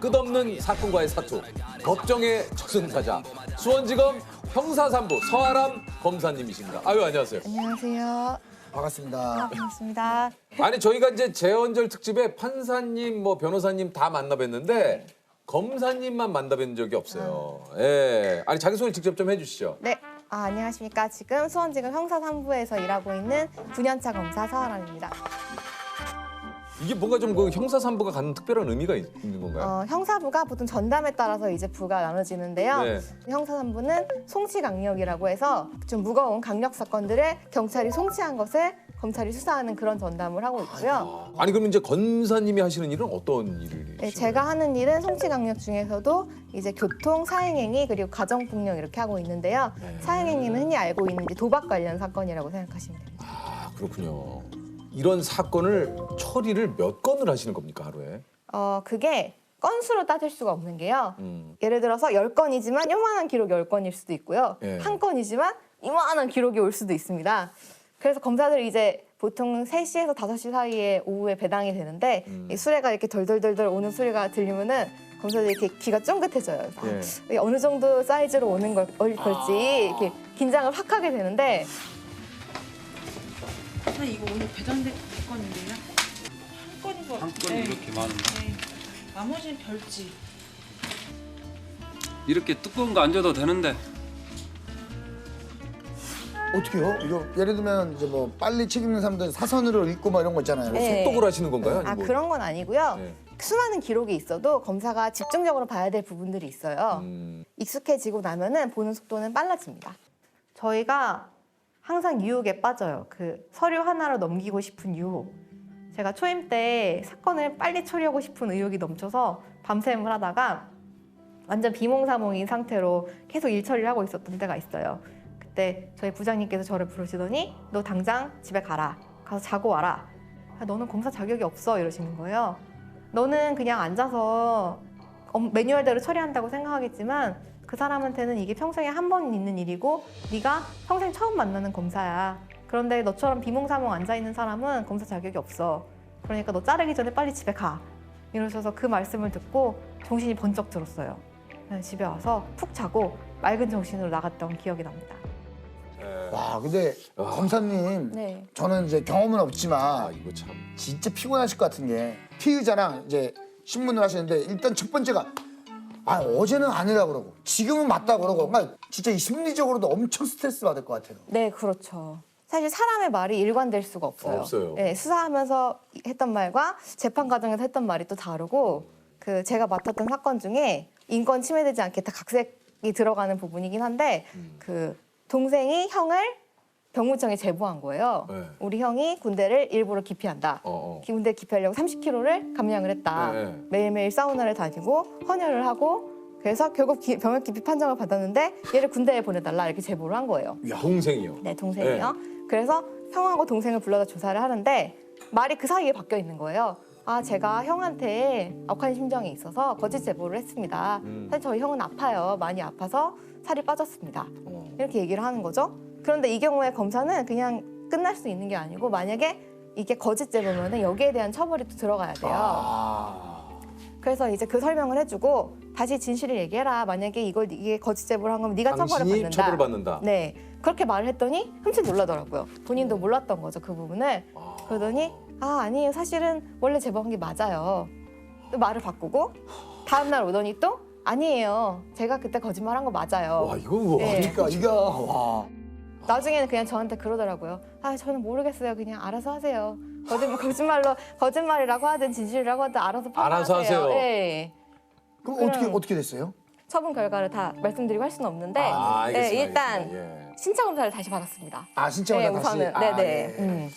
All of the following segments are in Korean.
끝없는 사건과의 사투, 법정의 저승사자, 수원지검 형사삼부 서아람 검사님이십니다. 아유, 안녕하세요. 안녕하세요. 반갑습니다. 반갑습니다. 아니, 저희가 이제 재헌절 특집에 판사님, 변호사님 다 만나뵀는데 검사님만 만나뵌 적이 없어요. 예. 아니, 자기소개 직접 좀 해주시죠. 네. 안녕하십니까. 지금 수원지검 형사삼부에서 일하고 있는 9년차 검사 서아람입니다. 이게 뭔가 좀 그 형사삼부가 갖는 특별한 의미가 있는 건가요? 형사부가 보통 전담에 따라서 이제 부가 나눠지는데요. 네. 형사삼부는 송치강력이라고 해서 좀 무거운 강력 사건들을 경찰이 송치한 것을 검찰이 수사하는 그런 전담을 하고 있고요. 아니, 그럼 이제 검사님이 하시는 일은 어떤 일을? 네, 제가 하는 일은 송치강력 중에서도 이제 교통, 사행행위 그리고 가정폭력 이렇게 하고 있는데요. 사행행위는 흔히 알고 있는 이제 도박 관련 사건이라고 생각하시면 됩니다. 아, 그렇군요. 이런 사건을 처리를 몇 건을 하시는 겁니까, 하루에? 그게 건수로 따질 수가 없는 게요. 음. 예를 들어서 10건이지만 요만한 기록이 10건일 수도 있고요. 예. 한 건이지만 이만한 기록이 올 수도 있습니다. 그래서 검사들이 이제 보통 3시에서 5시 사이에 오후에 배당이 되는데 이 수레가 이렇게 덜덜덜덜 오는 소리가 들리면은 검사들이 이렇게 귀가 쫑긋해져요. 예. 어느 정도 사이즈로 오는 걸지 이렇게 긴장을 확 하게 되는데 이거 오늘 배정된 건인데요? 한 건이고 한 건이 이렇게 많은데 네. 나머지는 별지. 이렇게 두꺼운 거 안 줘도 되는데 어떻게요? 이거 예를 들면 이제 뭐 빨리 책 읽는 사람들 사선으로 읽고 막 이런 거 있잖아요. 네. 속독을 하시는 건가요? 아 아니면 그런 건 아니고요. 네. 수많은 기록이 있어도 검사가 집중적으로 봐야 될 부분들이 있어요. 익숙해지고 나면은 보는 속도는 빨라집니다. 저희가 항상 유혹에 빠져요. 그 서류 하나로 넘기고 싶은 유혹. 제가 초임 때 사건을 빨리 처리하고 싶은 의욕이 넘쳐서 밤샘을 하다가 완전 비몽사몽인 상태로 계속 일 처리를 하고 있었던 때가 있어요. 그때 저희 부장님께서 저를 부르시더니 너 당장 집에 가라. 가서 자고 와라. 너는 검사 자격이 없어 이러시는 거예요. 너는 그냥 앉아서 매뉴얼대로 처리한다고 생각하겠지만 그 사람한테는 이게 평생에 한 번 있는 일이고 네가 평생 처음 만나는 검사야. 그런데 너처럼 비몽사몽 앉아있는 사람은 검사 자격이 없어. 그러니까 너 자르기 전에 빨리 집에 가. 이러셔서 그 말씀을 듣고 정신이 번쩍 들었어요. 집에 와서 푹 자고 맑은 정신으로 나갔던 기억이 납니다. 와, 근데 검사님, 네. 저는 이제 경험은 아, 없지만 이거 참. 진짜 피곤하실 것 같은 게 피의자랑 이제 신문을 하시는데 일단 첫 번째가 어제는 아니라 그러고 지금은 맞다 그러고 그러니까 진짜 이 심리적으로도 엄청 스트레스 받을 것 같아요. 네, 그렇죠. 사실 사람의 말이 일관될 수가 없어요. 없어요. 네, 수사하면서 했던 말과 재판 과정에서 했던 말이 또 다르고 그 제가 맡았던 사건 중에 인권 침해되지 않게 다 각색이 들어가는 부분이긴 한데 그 동생이 형을 병무청에 제보한 거예요. 네. 우리 형이 군대를 일부러 기피한다. 군대 기피하려고 30kg를 감량을 했다. 네. 매일매일 사우나를 다니고 헌혈을 하고 그래서 결국 병역 기피 판정을 받았는데 얘를 군대에 보내달라 이렇게 제보를 한 거예요. 동생이요. 네, 동생이요. 그래서 형하고 동생을 불러다 조사를 하는데 말이 그 사이에 바뀌어 있는 거예요. 제가 형한테 억한 심정이 있어서 거짓 제보를 했습니다. 사실 저희 형은 아파요. 많이 아파서 살이 빠졌습니다. 이렇게 얘기를 하는 거죠. 그런데 이 경우에 검사는 그냥 끝날 수 있는 게 아니고 만약에 이게 거짓 제보면은 여기에 대한 처벌이 또 들어가야 돼요. 그래서 이제 그 설명을 해주고 다시 진실을 얘기해라. 만약에 이게 거짓 제보를 한 거면 네가 처벌을 당신이 받는다. 처벌을 받는다. 네, 그렇게 말을 했더니 흠칫 놀라더라고요. 본인도 몰랐던 거죠, 그 부분을. 그러더니 아니에요. 사실은 원래 제보한 게 맞아요. 또 말을 바꾸고 다음 날 오더니 또 아니에요. 제가 그때 거짓말한 거 맞아요. 와, 이거 뭐. 네. 그러니까 이거 나중에는 그냥 저한테 그러더라고요. 저는 모르겠어요. 그냥 알아서 하세요. 거짓말이라고 하든 진실이라고 하든 알아서 알아서 판단하세요. 하세요. 네. 그럼 어떻게 됐어요? 처분 결과를 다 말씀드리고 할 수는 없는데 알겠습니다. 일단 알겠습니다. 예. 신체 검사를 다시 받았습니다. 신청을 네, 다시. 우선은 네네. 예.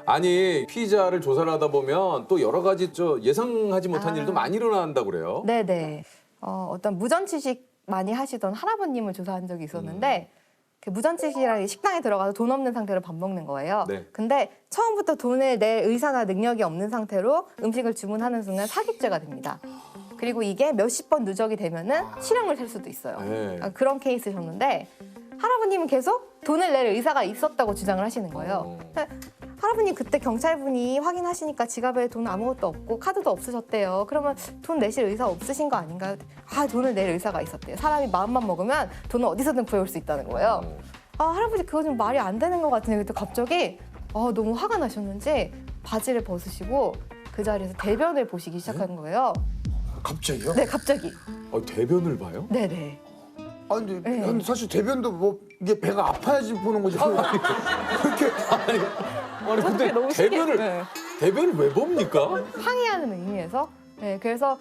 아니, 피의자를 조사를 하다 보면 또 여러 가지 예상하지 못한 일도 많이 일어난다고 그래요. 네네. 어떤 무전취식 많이 하시던 할아버님을 조사한 적이 있었는데 그 무전취식이라는 식당에 들어가서 돈 없는 상태로 밥 먹는 거예요. 네. 근데 처음부터 돈을 낼 의사나 능력이 없는 상태로 음식을 주문하는 순간 사기죄가 됩니다. 그리고 이게 몇십 번 누적이 되면은 실형을 살 수도 있어요. 네. 그런 케이스셨는데 할아버님은 계속 돈을 낼 의사가 있었다고 주장을 하시는 거예요. 할아버님 그때 경찰분이 확인하시니까 지갑에 돈 아무것도 없고 카드도 없으셨대요. 그러면 돈 내실 의사 없으신 거 아닌가요? 아, 돈을 낼 의사가 있었대요. 사람이 마음만 먹으면 돈은 어디서든 구해올 수 있다는 거예요. 아, 할아버지 그거 좀 말이 안 되는 것 같은데 그때 갑자기 너무 화가 나셨는지 바지를 벗으시고 그 자리에서 대변을 보시기 시작한 거예요. 갑자기요? 네, 갑자기. 대변을 봐요? 네네. 아 근데 네. 근데 사실 대변도 뭐 이게 배가 아파야지 보는 거지. 그렇게 아니 근데 그게 너무 대변을 신기해요. 대변을 왜 봅니까? 항의하는 의미에서. 네, 그래서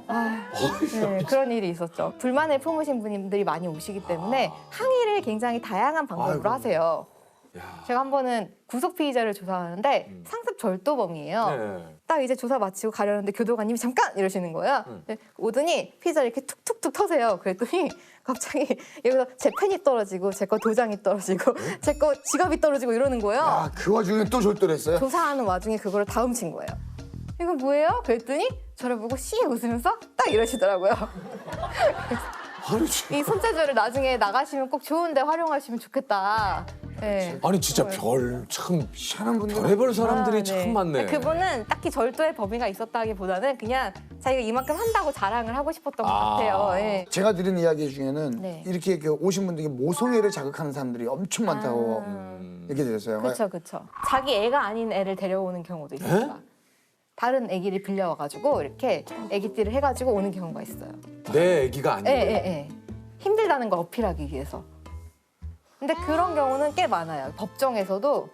네, 그런 일이 있었죠. 불만을 품으신 분들이 많이 오시기 때문에 항의를 굉장히 다양한 방법으로 아이고. 하세요. 야. 제가 한 번은 구속 피의자를 조사하는데 상습 절도범이에요. 네. 딱 이제 조사 마치고 가려는데 교도관님이 잠깐 이러시는 거야. 네, 오더니 피의자를 이렇게 툭툭툭 터세요. 그랬더니 갑자기 여기서 제 펜이 떨어지고 제 거 도장이 떨어지고 제 거 지갑이 떨어지고 이러는 거예요. 아, 그 와중에 또 졸도했어요? 조사하는 와중에 그거를 다 훔친 거예요. 이거 뭐예요? 그랬더니 저를 보고 씨 웃으면서 딱 이러시더라고요. 아니, 진짜. 이 손재주를 나중에 나가시면 꼭 좋은 데 활용하시면 좋겠다. 네. 아니 진짜 별 참 희한한 분들. 별의별 사람들이 아, 네. 참 많네. 그분은 딱히 절도의 범위가 있었다기보다는 그냥 자기가 이만큼 한다고 자랑을 하고 싶었던 것 아. 같아요. 예. 제가 들은 이야기 중에는 네. 이렇게 오신 분들이 모성애를 자극하는 사람들이 엄청 많다고 얘기 들었어요. 그렇죠, 그렇죠. 자기 애가 아닌 애를 데려오는 경우도 있습니다. 다른 애기를 빌려와가지고 이렇게 애기띠를 해가지고 오는 경우가 있어요. 내 애기가 예, 아닌데. 예, 예. 힘들다는 걸 어필하기 위해서. 근데 그런 경우는 꽤 많아요. 법정에서도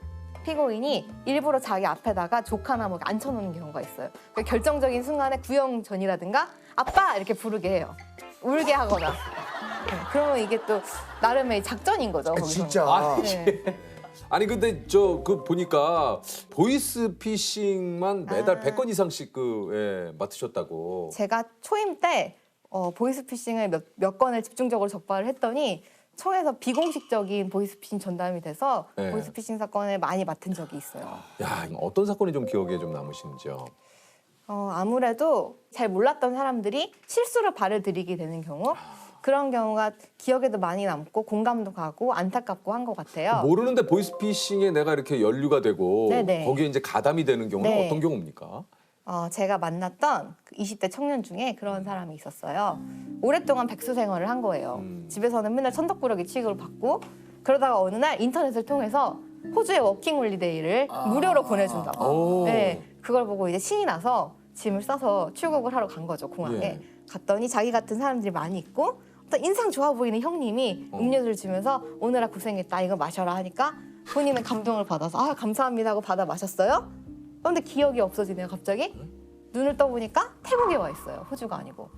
피고인이 일부러 자기 앞에다가 조카나 뭐 앉혀놓는 경우가 있어요. 그 결정적인 순간에 구형 전이라든가 아빠 이렇게 부르게 해요. 울게 하거나. 네, 그러면 이게 또 나름의 작전인 거죠. 거기서. 진짜. 아, 네. 아니 근데 저 그 보니까 보이스 피싱만 매달 100건 이상씩 맡으셨다고. 제가 초임 때 보이스피싱을 몇 건을 집중적으로 적발을 했더니 청에서 비공식적인 보이스피싱 전담이 돼서 네. 보이스피싱 사건을 많이 맡은 적이 있어요. 야, 어떤 사건이 좀 기억에 좀 남으시는지요? 아무래도 잘 몰랐던 사람들이 실수로 발을 들이게 되는 경우 그런 경우가 기억에도 많이 남고 공감도 가고 안타깝고 한 것 같아요. 모르는데 보이스피싱에 내가 이렇게 연루가 되고 네네. 거기에 이제 가담이 되는 경우는 네. 어떤 경우입니까? 제가 만났던 그 20대 청년 중에 그런 사람이 있었어요. 오랫동안 백수 생활을 한 거예요. 집에서는 맨날 천덕꾸러기 취급을 받고 그러다가 어느 날 인터넷을 통해서 호주의 워킹홀리데이를 무료로 보내준다고. 오. 네, 그걸 보고 이제 신이 나서 짐을 싸서 출국을 하러 간 거죠, 공항에. 예. 갔더니 자기 같은 사람들이 많이 있고 어떤 인상 좋아 보이는 형님이 음료수를 주면서 오늘아 고생했다, 이거 마셔라 하니까 본인은 감동을 받아서 아, 감사합니다 하고 받아 마셨어요. 그런데 기억이 없어지네요, 갑자기. 눈을 떠보니까 태국에 와 있어요, 호주가 아니고.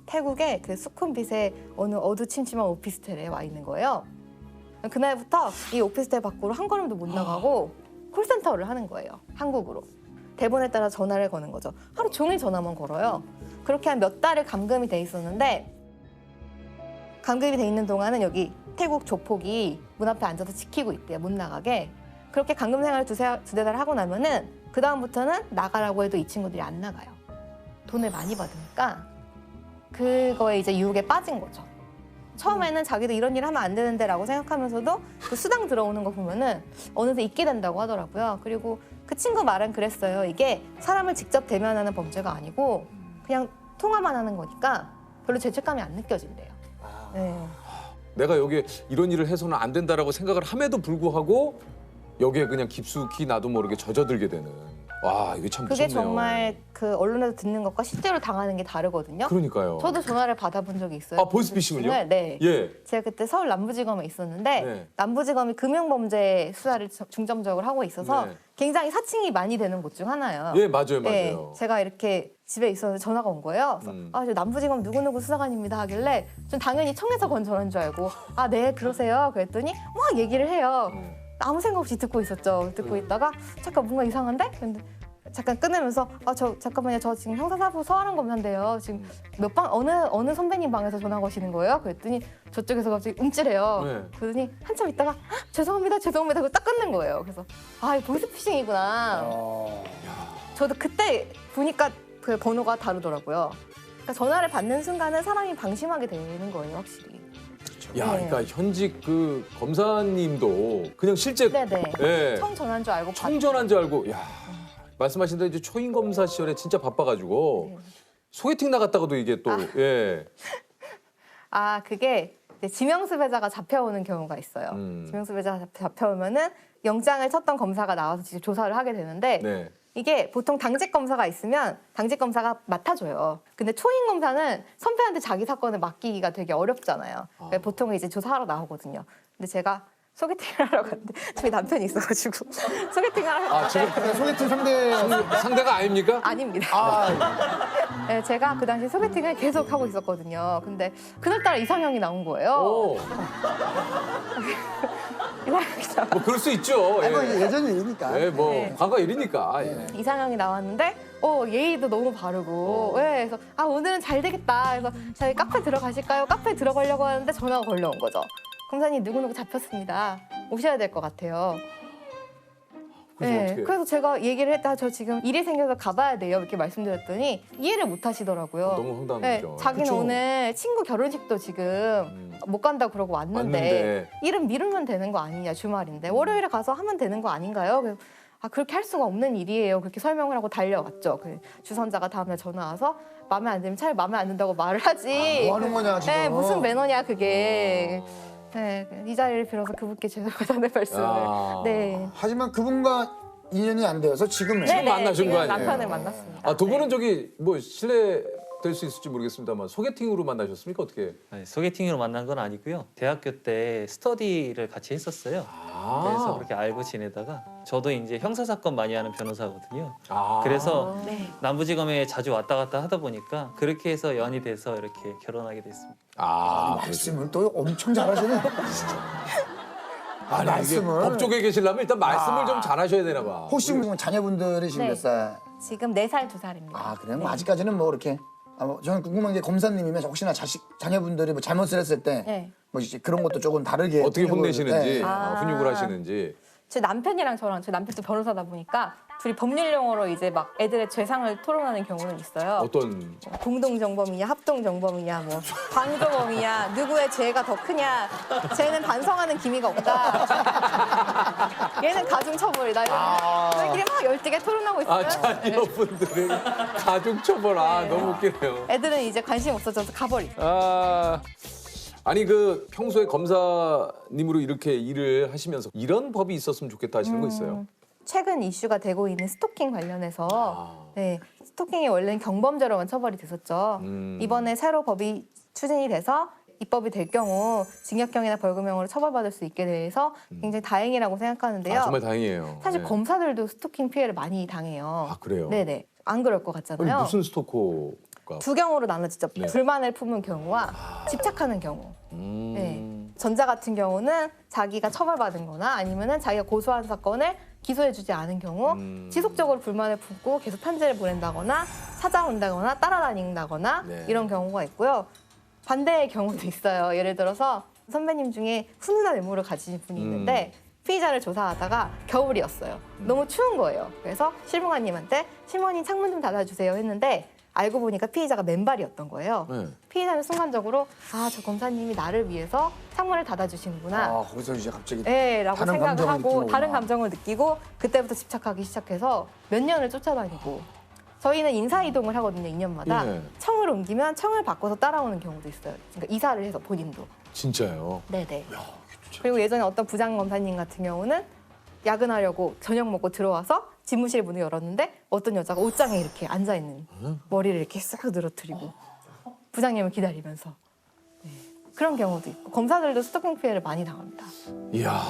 태국의 그 수쿰빗의 어느 어두침침한 오피스텔에 와 있는 거예요. 그날부터 이 오피스텔 밖으로 한 걸음도 못 나가고 콜센터를 하는 거예요, 한국으로. 대본에 따라 전화를 거는 거죠. 하루 종일 전화만 걸어요. 그렇게 한 몇 달을 감금이 돼 있었는데 감금이 돼 있는 동안은 여기 태국 조폭이 문 앞에 앉아서 지키고 있대요, 못 나가게. 그렇게 감금 생활을 두세 달 하고 나면은 그 다음부터는 나가라고 해도 이 친구들이 안 나가요. 돈을 많이 받으니까 그거에 이제 유혹에 빠진 거죠. 처음에는 자기도 이런 일 하면 안 되는데라고 생각하면서도 그 수당 들어오는 거 보면은 어느새 잊게 된다고 하더라고요. 그리고 그 친구 말은 그랬어요. 이게 사람을 직접 대면하는 범죄가 아니고 그냥 통화만 하는 거니까 별로 죄책감이 안 느껴진대요. 네. 내가 여기에 이런 일을 해서는 안 된다라고 생각을 함에도 불구하고 여기에 그냥 깊숙이 나도 모르게 젖어들게 되는. 와, 이게 참 그게 무섭네요. 정말 그 언론에서 듣는 것과 실제로 당하는 게 다르거든요. 그러니까요. 저도 전화를 받아본 적이 있어요. 아, 보이스피싱을요? 네. 예. 제가 그때 서울 남부지검에 있었는데 네. 남부지검이 금융범죄 수사를 중점적으로 하고 있어서 네. 굉장히 사칭이 많이 되는 곳 중 하나예요. 예, 맞아요, 네, 맞아요. 제가 이렇게 집에 있었는데 전화가 온 거예요. 그래서 저 남부지검 누구누구 수사관입니다 하길래 전 당연히 청에서 건 전화인 줄 알고 아, 네, 그러세요. 그랬더니 막 얘기를 해요. 아무 생각 없이 듣고 있었죠. 듣고 있다가 잠깐 뭔가 이상한데? 근데 잠깐 끊으면서 잠깐만요, 저 지금 형사사부 서하는 검사인데요. 지금 몇 방 어느 선배님 방에서 전화 거시는 거예요? 그랬더니 저쪽에서 갑자기 움찔해요. 네. 그러더니 한참 있다가 죄송합니다 하고 딱 끊는 거예요. 그래서 아, 이거 보이스피싱이구나. 저도 그때 보니까 그 번호가 다르더라고요. 그러니까 전화를 받는 순간은 사람이 방심하게 되는 거예요, 확실히. 야, 네. 그러니까 현직 그 검사님도 그냥 실제 네네. 예, 처음 전화한 줄 알고 청전한 줄 알고 야 말씀하신 대로 이제 초임 검사 시절에 진짜 바빠가지고 네. 소개팅 나갔다가도 이게 또 예. 아, 그게 이제 지명수배자가 잡혀오는 경우가 있어요. 지명수배자가 잡혀오면은 영장을 쳤던 검사가 나와서 직접 조사를 하게 되는데 네. 이게 보통 당직 검사가 있으면 당직 검사가 맡아줘요. 근데 초임 검사는 선배한테 자기 사건을 맡기기가 되게 어렵잖아요. 그러니까 보통 이제 조사하러 나오거든요. 근데 제가 소개팅을 하러 갔는데 저희 남편이 있어가지고 소개팅을 하러 아 지금 그냥 소개팅 상대 상대가 아닙니까? 아닙니다. 아 네, 제가 그 당시 소개팅을 계속 하고 있었거든요. 근데 그날따라 이상형이 나온 거예요. 오, 이상형이 나와. 뭐 그럴 수 있죠. 이거 예. 예전 일이니까. 예, 뭐 네. 과거 일이니까. 예. 이상형이 나왔는데 예의도 너무 바르고 예, 그래서 오늘은 잘 되겠다. 그래서 저희 카페 들어가실까요? 카페 들어가려고 하는데 전화가 걸려온 거죠. 검사님 누구누구 잡혔습니다. 오셔야 될 것 같아요. 그래서 어떻게? 그래서 제가 얘기를 했다. 저 지금 일이 생겨서 가봐야 돼요. 이렇게 말씀드렸더니 이해를 못 하시더라고요. 너무 황당하죠. 자기는 그쵸. 오늘 친구 결혼식도 지금 못 간다고 그러고 왔는데 왔는데. 일은 미루면 되는 거 아니냐, 주말인데 월요일에 가서 하면 되는 거 아닌가요? 그래서 그렇게 할 수가 없는 일이에요. 그렇게 설명을 하고 달려왔죠. 그 주선자가 다음날 전화 와서 마음에 안 들면 차라리 마음에 안 든다고 말을 하지. 뭐 하는 거냐 지금. 네, 무슨 매너냐 그게. 네, 이 자리를 빌어서 그분께 죄송하다는 말씀을. 아. 네. 하지만 그분과 인연이 안 되어서 지금은 지금 만나신 지금 거 아니에요? 남편을 만났습니다. 두 분은 네. 저기 뭐 실례 될 수 있을지 모르겠습니다만 소개팅으로 만나셨습니까? 어떻게? 아니, 소개팅으로 만난 건 아니고요. 대학교 때 스터디를 같이 했었어요. 그래서 그렇게 알고 지내다가 저도 이제 형사 사건 많이 하는 변호사거든요. 그래서 네. 남부지검에 자주 왔다 갔다 하다 보니까 그렇게 해서 연이 돼서 이렇게 결혼하게 됐습니다. 말씀을 또 엄청 잘하시네. 아니, 이게 말씀을. 법 쪽에 계시려면 일단 말씀을 좀 잘하셔야 되나 봐. 혹시 자녀분들이 지금 네. 몇 살? 지금 4살, 2살입니다. 아 그래요? 뭐 아직까지는 뭐 이렇게. 저는 궁금한 게 검사님이면 혹시나 자녀분들이 뭐 잘못을 했을 때 네. 뭐 이제 그런 것도 조금 다르게 어떻게 훈육을- 혼내시는지, 네. 훈육을 하시는지. 제 남편이랑 저랑 제 남편도 변호사다 보니까 둘이 법률 용어로 이제 막 애들의 죄상을 토론하는 경우는 있어요. 어떤 공동정범이냐 합동정범이냐 뭐 방조범이냐 누구의 죄가 더 크냐 쟤는 반성하는 기미가 없다 얘는 가중처벌이다 저희끼리 막 열띠게 토론하고 있어요. 자녀분들의 가중처벌 너무 웃기네요. 애들은 이제 관심 없어져서 가버리죠. 아니 그 평소에 검사님으로 이렇게 일을 하시면서 이런 법이 있었으면 좋겠다 하시는 거 있어요? 최근 이슈가 되고 있는 스토킹 관련해서 네, 스토킹이 원래는 경범죄로만 처벌이 됐었죠. 이번에 새로 법이 추진이 돼서 입법이 될 경우 징역형이나 벌금형으로 처벌받을 수 있게 돼서 굉장히 다행이라고 생각하는데요. 정말 다행이에요. 사실 네. 검사들도 스토킹 피해를 많이 당해요. 그래요? 네네. 안 그럴 것 아니, 같잖아요. 무슨 스토커가? 두 경우로 나눠지죠. 네. 불만을 품은 경우와 집착하는 경우. 네. 전자 같은 경우는 자기가 처벌받은 거나 아니면은 자기가 고소한 사건을 기소해주지 않은 경우 지속적으로 불만을 품고 계속 편지를 보낸다거나 찾아온다거나 따라다닌다거나 네. 이런 경우가 있고요. 반대의 경우도 있어요. 예를 들어서 선배님 중에 훈훈한 외모를 가지신 분이 있는데 피의자를 조사하다가 겨울이었어요. 너무 추운 거예요. 그래서 실무관님한테 실무관님 창문 좀 닫아주세요 했는데 알고 보니까 피의자가 맨발이었던 거예요. 네. 피의자는 순간적으로 저 검사님이 나를 위해서 창문을 닫아주시는구나. 거기서 이제 갑자기 네, 라고 다른 생각을 감정을 하고 느끼는구나. 다른 감정을 느끼고 그때부터 집착하기 시작해서 몇 년을 쫓아다니고 저희는 인사이동을 하거든요, 2년마다. 예. 청을 옮기면 청을 바꿔서 따라오는 경우도 있어요. 그러니까 이사를 해서 본인도. 진짜요? 네네. 그리고 예전에 어떤 부장검사님 같은 경우는 야근하려고 저녁 먹고 들어와서 집무실 문을 열었는데 어떤 여자가 옷장에 이렇게 앉아있는 머리를 이렇게 싹 늘어뜨리고 부장님을 기다리면서 네. 그런 경우도 있고 검사들도 스토킹 피해를 많이 당합니다. 이야.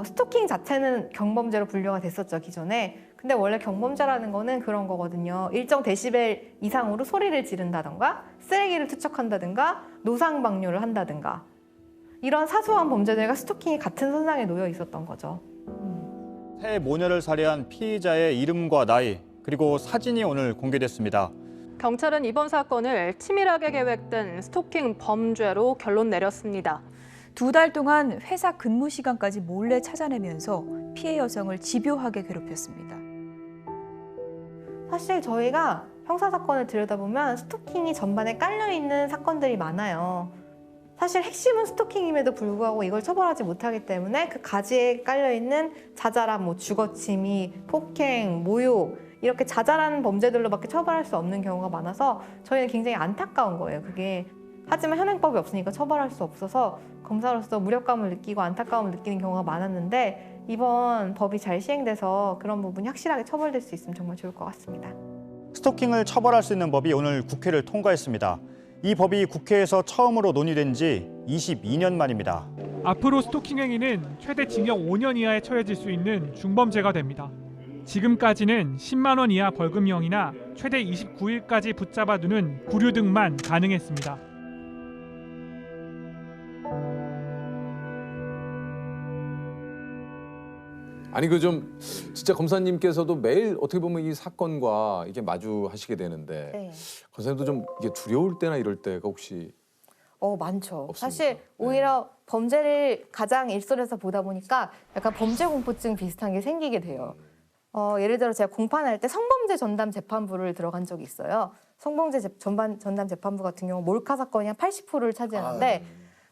스토킹 자체는 경범죄로 분류가 됐었죠, 기존에. 근데 원래 경범죄라는 거는 그런 거거든요. 일정 데시벨 이상으로 소리를 지른다던가 쓰레기를 투척한다든가 노상방뇨를 한다든가 이런 사소한 범죄들과 스토킹이 같은 선상에 놓여 있었던 거죠. 새 모녀를 살해한 피의자의 이름과 나이 그리고 사진이 오늘 공개됐습니다. 경찰은 이번 사건을 치밀하게 계획된 스토킹 범죄로 결론 내렸습니다. 2달 동안 회사 근무 시간까지 몰래 찾아내면서 피해 여성을 집요하게 괴롭혔습니다. 사실 저희가 형사 사건을 들여다보면 스토킹이 전반에 깔려있는 사건들이 많아요. 사실 핵심은 스토킹임에도 불구하고 이걸 처벌하지 못하기 때문에 그 가지에 깔려있는 자잘한 뭐 주거침입, 폭행, 모욕 이렇게 자잘한 범죄들로밖에 처벌할 수 없는 경우가 많아서 저희는 굉장히 안타까운 거예요. 그게 하지만 현행법이 없으니까 처벌할 수 없어서 검사로서 무력감을 느끼고 안타까움을 느끼는 경우가 많았는데 이번 법이 잘 시행돼서 그런 부분이 확실하게 처벌될 수 있으면 정말 좋을 것 같습니다. 스토킹을 처벌할 수 있는 법이 오늘 국회를 통과했습니다. 이 법이 국회에서 처음으로 논의된 지 22년 만입니다. 앞으로 스토킹 행위는 최대 징역 5년 이하에 처해질 수 있는 중범죄가 됩니다. 지금까지는 10만 원 이하 벌금형이나 최대 29일까지 붙잡아두는 구류 등만 가능했습니다. 아니 그 좀 진짜 검사님께서도 매일 어떻게 보면 이 사건과 이렇게 마주하시게 되는데 네. 검사님도 좀 이게 두려울 때나 이럴 때가 혹시 많죠. 없습니까? 사실 오히려 범죄를 가장 일선에서 보다 보니까 약간 범죄 공포증 비슷한 게 생기게 돼요. 예를 들어 제가 공판할 때 성범죄 전담 재판부를 들어간 적이 있어요. 성범죄 전담 재판부 같은 경우 몰카 사건이 한 80%를 차지하는데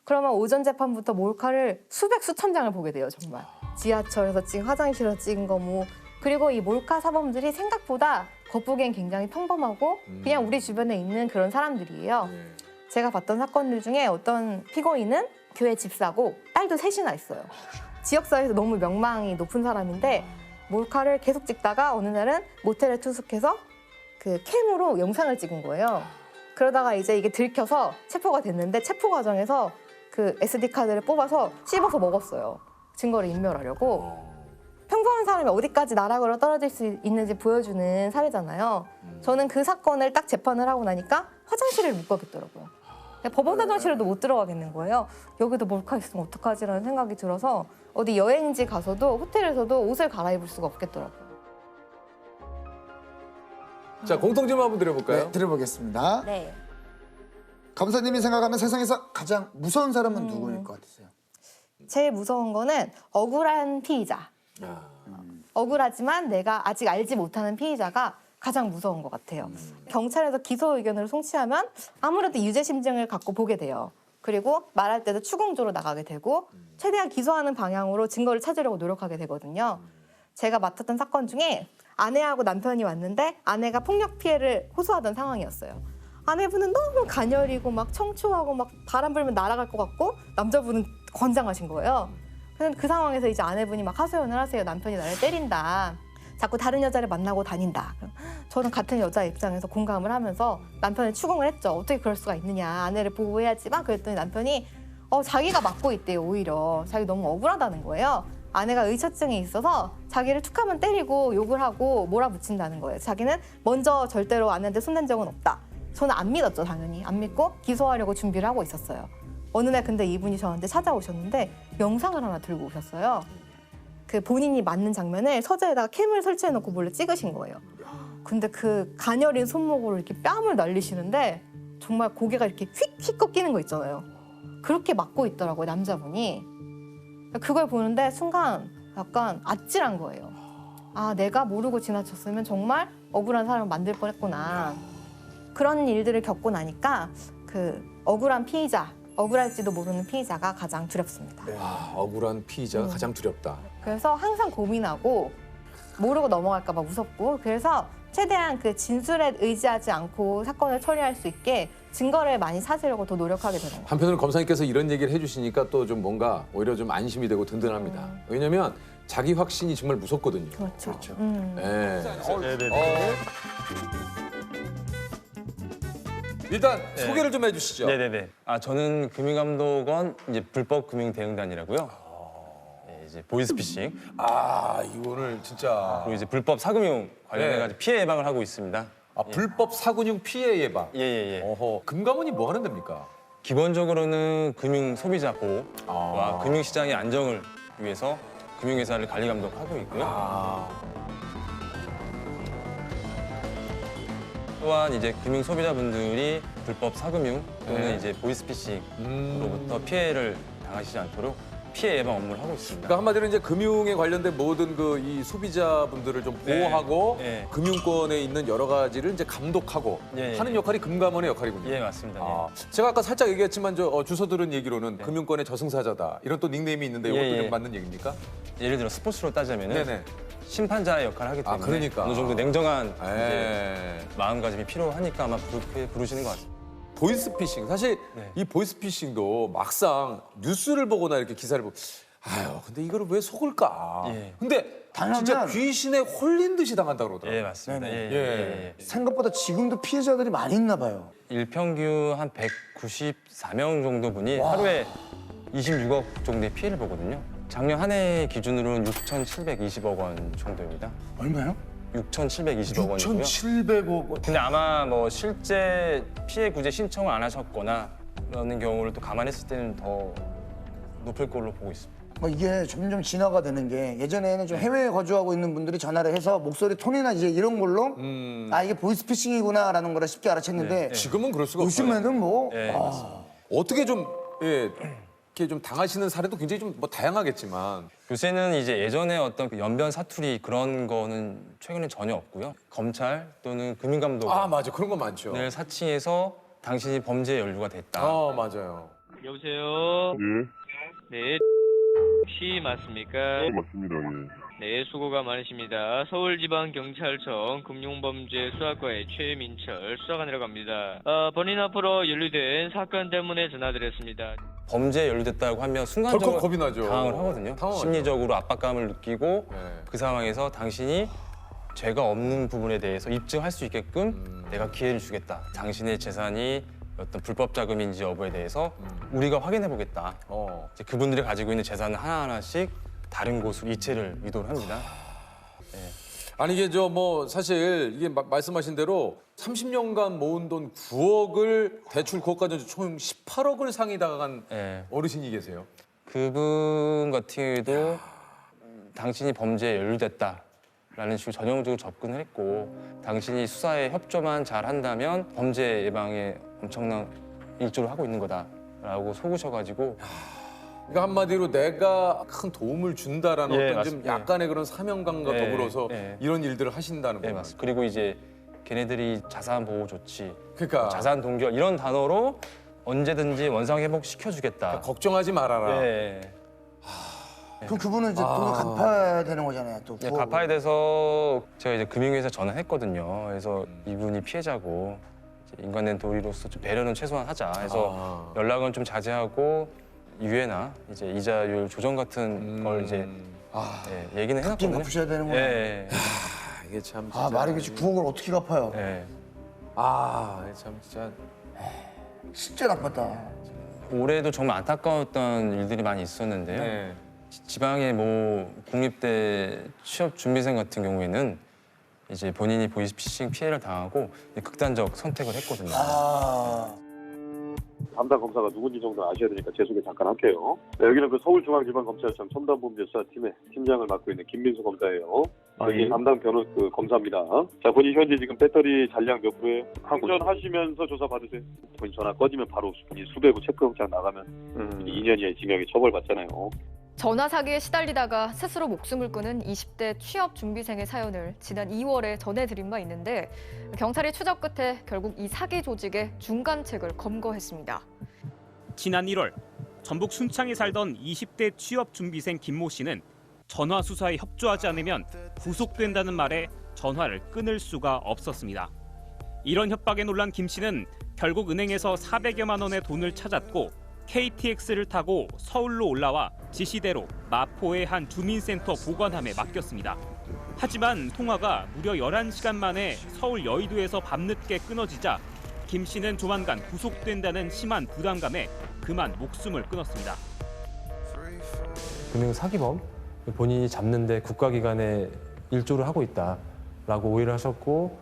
그러면 오전 재판부터 몰카를 수천 장을 보게 돼요, 정말. 지하철에서 찍은, 화장실에서 찍은 거 뭐. 그리고 이 몰카 사범들이 생각보다 겉보기엔 굉장히 평범하고 그냥 우리 주변에 있는 그런 사람들이에요. 제가 봤던 사건들 중에 어떤 피고인은 교회 집사고 딸도 셋이나 있어요. 지역사회에서 너무 명망이 높은 사람인데 몰카를 계속 찍다가 어느 날은 모텔에 투숙해서 그 캠으로 영상을 찍은 거예요. 그러다가 이제 이게 들켜서 체포가 됐는데 체포 과정에서 그 SD카드를 뽑아서 씹어서 먹었어요. 증거를 인멸하려고. 평범한 사람이 어디까지 나락으로 떨어질 수 있는지 보여주는 사례잖아요. 저는 그 사건을 딱 재판을 하고 나니까 화장실을 못 가겠더라고요. 법원 화장실에도 못 들어가겠는 거예요. 여기도 몰카 있으면 어떡하지라는 생각이 들어서 어디 여행지 가서도 호텔에서도 옷을 갈아입을 수가 없겠더라고요. 자 공통 질문 한번 드려볼까요? 네, 들어보겠습니다. 네. 검사님이 생각하는 세상에서 가장 무서운 사람은 누구일 것 같으세요? 제일 무서운 거는 억울한 피의자. 억울하지만 내가 아직 알지 못하는 피의자가 가장 무서운 것 같아요. 경찰에서 기소 의견을 송치하면 아무래도 유죄 심증을 갖고 보게 돼요. 그리고 말할 때도 추궁조로 나가게 되고 최대한 기소하는 방향으로 증거를 찾으려고 노력하게 되거든요. 제가 맡았던 사건 중에 아내하고 남편이 왔는데 아내가 폭력 피해를 호소하던 상황이었어요. 아내분은 너무 가녀리고 막 청초하고 막 바람 불면 날아갈 것 같고 남자분은 건장하신 거예요. 그래서 그 상황에서 이제 아내분이 막 하소연을 하세요. 남편이 나를 때린다. 자꾸 다른 여자를 만나고 다닌다. 저는 같은 여자 입장에서 공감을 하면서 남편을 추궁을 했죠. 어떻게 그럴 수가 있느냐. 아내를 보호해야지만 그랬더니 남편이 자기가 맡고 있대요. 오히려. 자기 너무 억울하다는 거예요. 아내가 의처증이 있어서 자기를 툭하면 때리고 욕을 하고 몰아붙인다는 거예요. 자기는 먼저 절대로 아내한테 손댄 적은 없다. 저는 안 믿었죠, 당연히. 안 믿고 기소하려고 준비를 하고 있었어요. 어느 날 근데 이분이 저한테 찾아오셨는데 영상을 하나 들고 오셨어요. 그 본인이 맞는 장면을 서재에다가 캠을 설치해놓고 몰래 찍으신 거예요. 근데 그 가녀린 손목으로 이렇게 뺨을 날리시는데 정말 고개가 이렇게 휙휙 꺾이는 거 있잖아요. 그렇게 맞고 있더라고요, 남자분이. 그걸 보는데 순간 약간 아찔한 거예요. 아, 내가 모르고 지나쳤으면 정말 억울한 사람을 만들 뻔했구나. 그런 일들을 겪고 나니까 그 억울한 피의자, 억울할지도 모르는 피의자가 가장 두렵습니다. 억울한 피의자가 가장 두렵다. 그래서 항상 고민하고 모르고 넘어갈까 봐 무섭고 그래서 최대한 그 진술에 의지하지 않고 사건을 처리할 수 있게 증거를 많이 찾으려고 더 노력하게 되는 거예요. 한편으로 검사님께서 이런 얘기를 해주시니까 또 좀 뭔가 오히려 좀 안심이 되고 든든합니다. 왜냐면 자기 확신이 정말 무섭거든요. 그렇죠. 네. 일단 소개를 좀 해주시죠. 네네네. 저는 금융감독원 이제 불법 금융대응단이라고요. 네, 이제 보이스피싱 이거를 진짜 그리고 이제 불법 사금융 관련해가지고 피해 예방을 하고 있습니다. 불법 사근육 피해 예방. 예예예. 어허. 금감원이 뭐 하는 데입니까? 기본적으로는 금융 소비자 보호와 금융시장의 안정을 위해서 금융회사를 관리 감독하고 있고요. 또한 이제 금융 소비자분들이 불법 사금융 또는 이제 보이스피싱으로부터 피해를 당하시지 않도록 피해 예방 업무를 하고 있습니다. 그러니까 한마디로 이제 금융에 관련된 모든 그 이 소비자분들을 좀 보호하고 네. 금융권에 있는 여러 가지를 이제 감독하고 예, 하는 예. 역할이 금감원의 역할이군요. 예, 맞습니다. 아, 제가 아까 살짝 얘기했지만 주워 들은 얘기로는 금융권의 저승사자다 이런 또 닉네임이 있는데 이것도 예, 예. 좀 맞는 얘기입니까? 예. 예를 들어 스포츠로 따자면은 네네. 심판자의 역할을 하기 때문에 그러니까. 어느 정도 냉정한 이제 에. 마음가짐이 필요하니까 아마 그렇게 부르시는 것 같습니다. 보이스피싱 사실 네. 이 보이스피싱도 막상 뉴스를 보거나 이렇게 기사를 보고 아유 근데 이거를 왜 속을까? 예. 근데 당하면- 진짜 귀신에 홀린 듯이 당한다 그러더라고요. 예, 맞습니다. 네네. 예, 예. 예, 예. 생각보다 지금도 피해자들이 많이 있나 봐요. 일평균 한 194명 정도 분이 하루에 26억 정도의 피해를 보거든요. 작년 한 해 기준으로는 6,720억 원 정도입니다. 얼마요? 6,720억 원이고요. 6,700억 원. 근데 아마 뭐 실제 피해 구제 신청을 안 하셨거나 그러는 경우를 또 감안했을 때는 더 높을 걸로 보고 있습니다. 뭐 이게 점점 진화가 되는 게 예전에는 좀 해외에 거주하고 있는 분들이 전화를 해서 목소리 톤이나 이제 이런 걸로 아 이게 보이스피싱이구나라는 걸 쉽게 알아챘는데 지금은 그럴 수가 없어요. 요즘에는 뭐 예, 맞습니다. 어떻게 좀 이렇게 좀 당하시는 사례도 굉장히 좀 뭐 다양하겠지만 요새는 이제 예전에 어떤 그 연변 사투리 그런 거는 최근에 전혀 없고요. 검찰 또는 금융감독을 아 맞아 그런 거 많죠. 사칭해서 당신이 범죄에 연루가 됐다. 맞아요. 여보세요. 예, 네. 혹시 맞습니까? 맞습니다. 예. 네, 수고가 많으십니다. 서울지방경찰청 금융범죄 수사과의 최민철 수사관이라고 합니다. 본인 앞으로 연루된 사건 때문에 전화드렸습니다. 범죄에 연루됐다고 하면 덜컥 순간적으로 겁이 나죠. 당황을 하거든요. 당황하죠. 심리적으로 압박감을 느끼고 네. 그 상황에서 당신이 죄가 없는 부분에 대해서 입증할 수 있게끔 내가 기회를 주겠다. 당신의 재산이 어떤 불법 자금인지 여부에 대해서 우리가 확인해 보겠다. 이제 그분들이 가지고 있는 재산을 하나하나씩 다른 곳으로 이체를 유도를 합니다. 아니 이게 뭐 사실 이게 말씀하신 대로 30년간 모은 돈 9억을 대출 그것까지 총 18억을 상이 당한 예. 어르신이 계세요. 그분 같은 경우도 당신이 범죄에 연루됐다라는 식으로 전형적으로 접근을 했고 당신이 수사에 협조만 잘 한다면 범죄 예방에 엄청난 일조를 하고 있는 거다라고 속으셔가지고 그러니까 한마디로 내가 큰 도움을 준다라는 예, 어떤 좀 맞습니다. 약간의 그런 사명감과 예, 더불어서 예. 이런 일들을 하신다는 네, 거예요. 맞습니다. 그리고 이제 걔네들이 자산 보호 조치, 그러니까 자산 동결 이런 단어로 언제든지 원상 회복 시켜주겠다. 걱정하지 말아라. 네. 그럼 그분은 이제 돈을 갚아야 되는 거잖아요. 또 네, 갚아야 돼서 제가 이제 금융회사 전화했거든요. 그래서 이분이 피해자고 이제 인간된 도리로서 좀 배려는 최소한 하자. 해서 연락은 좀 자제하고 유예나 이제 이자율 조정 같은 걸 이제 얘기는 갚긴 해놨거든요. 갚으셔야 되는구나. 예. 이게 참 아 말이겠지 9억을 어떻게 갚아요? 예. 참 진짜 진짜 나빴다. 올해도 정말 안타까웠던 일들이 많이 있었는데요. 네. 지방의 뭐 국립대 취업 준비생 같은 경우에는 이제 본인이 보이스피싱 피해를 당하고 극단적 선택을 했거든요. 담당 검사가 누군지 정도 아셔야 되니까 제 소개 잠깐 할게요. 네, 여기는 그 서울중앙지방검찰청 첨단범죄수사팀의 팀장을 맡고 있는 김민수 검사예요. 여기 담당 검사입니다. 자, 본인 현재 지금 배터리 잔량 몇 프로예요? 항전하시면서 조사 받으세요. 본인 전화 꺼지면 바로 본인 수배고 체크영장 나가면 2년 이하의 징역이 처벌받잖아요. 전화 사기에 시달리다가 스스로 목숨을 끊은 20대 취업 준비생의 사연을 지난 2월에 전해드린 바 있는데 경찰이 추적 끝에 결국 이 사기 조직의 중간책을 검거했습니다. 지난 1월 전북 순창에 살던 20대 취업 준비생 김모 씨는 전화 수사에 협조하지 않으면 구속된다는 말에 전화를 끊을 수가 없었습니다. 이런 협박에 놀란 김 씨는 결국 은행에서 400여만 원의 돈을 찾았고 KTX를 타고 서울로 올라와 지시대로 마포의 한 주민센터 보관함에 맡겼습니다. 하지만 통화가 무려 11시간 만에 서울 여의도에서 밤늦게 끊어지자 김 씨는 조만간 구속된다는 심한 부담감에 그만 목숨을 끊었습니다. 금융 사기범 본인이 잡는데 국가기관에 일조를 하고 있다라고 오해를 하셨고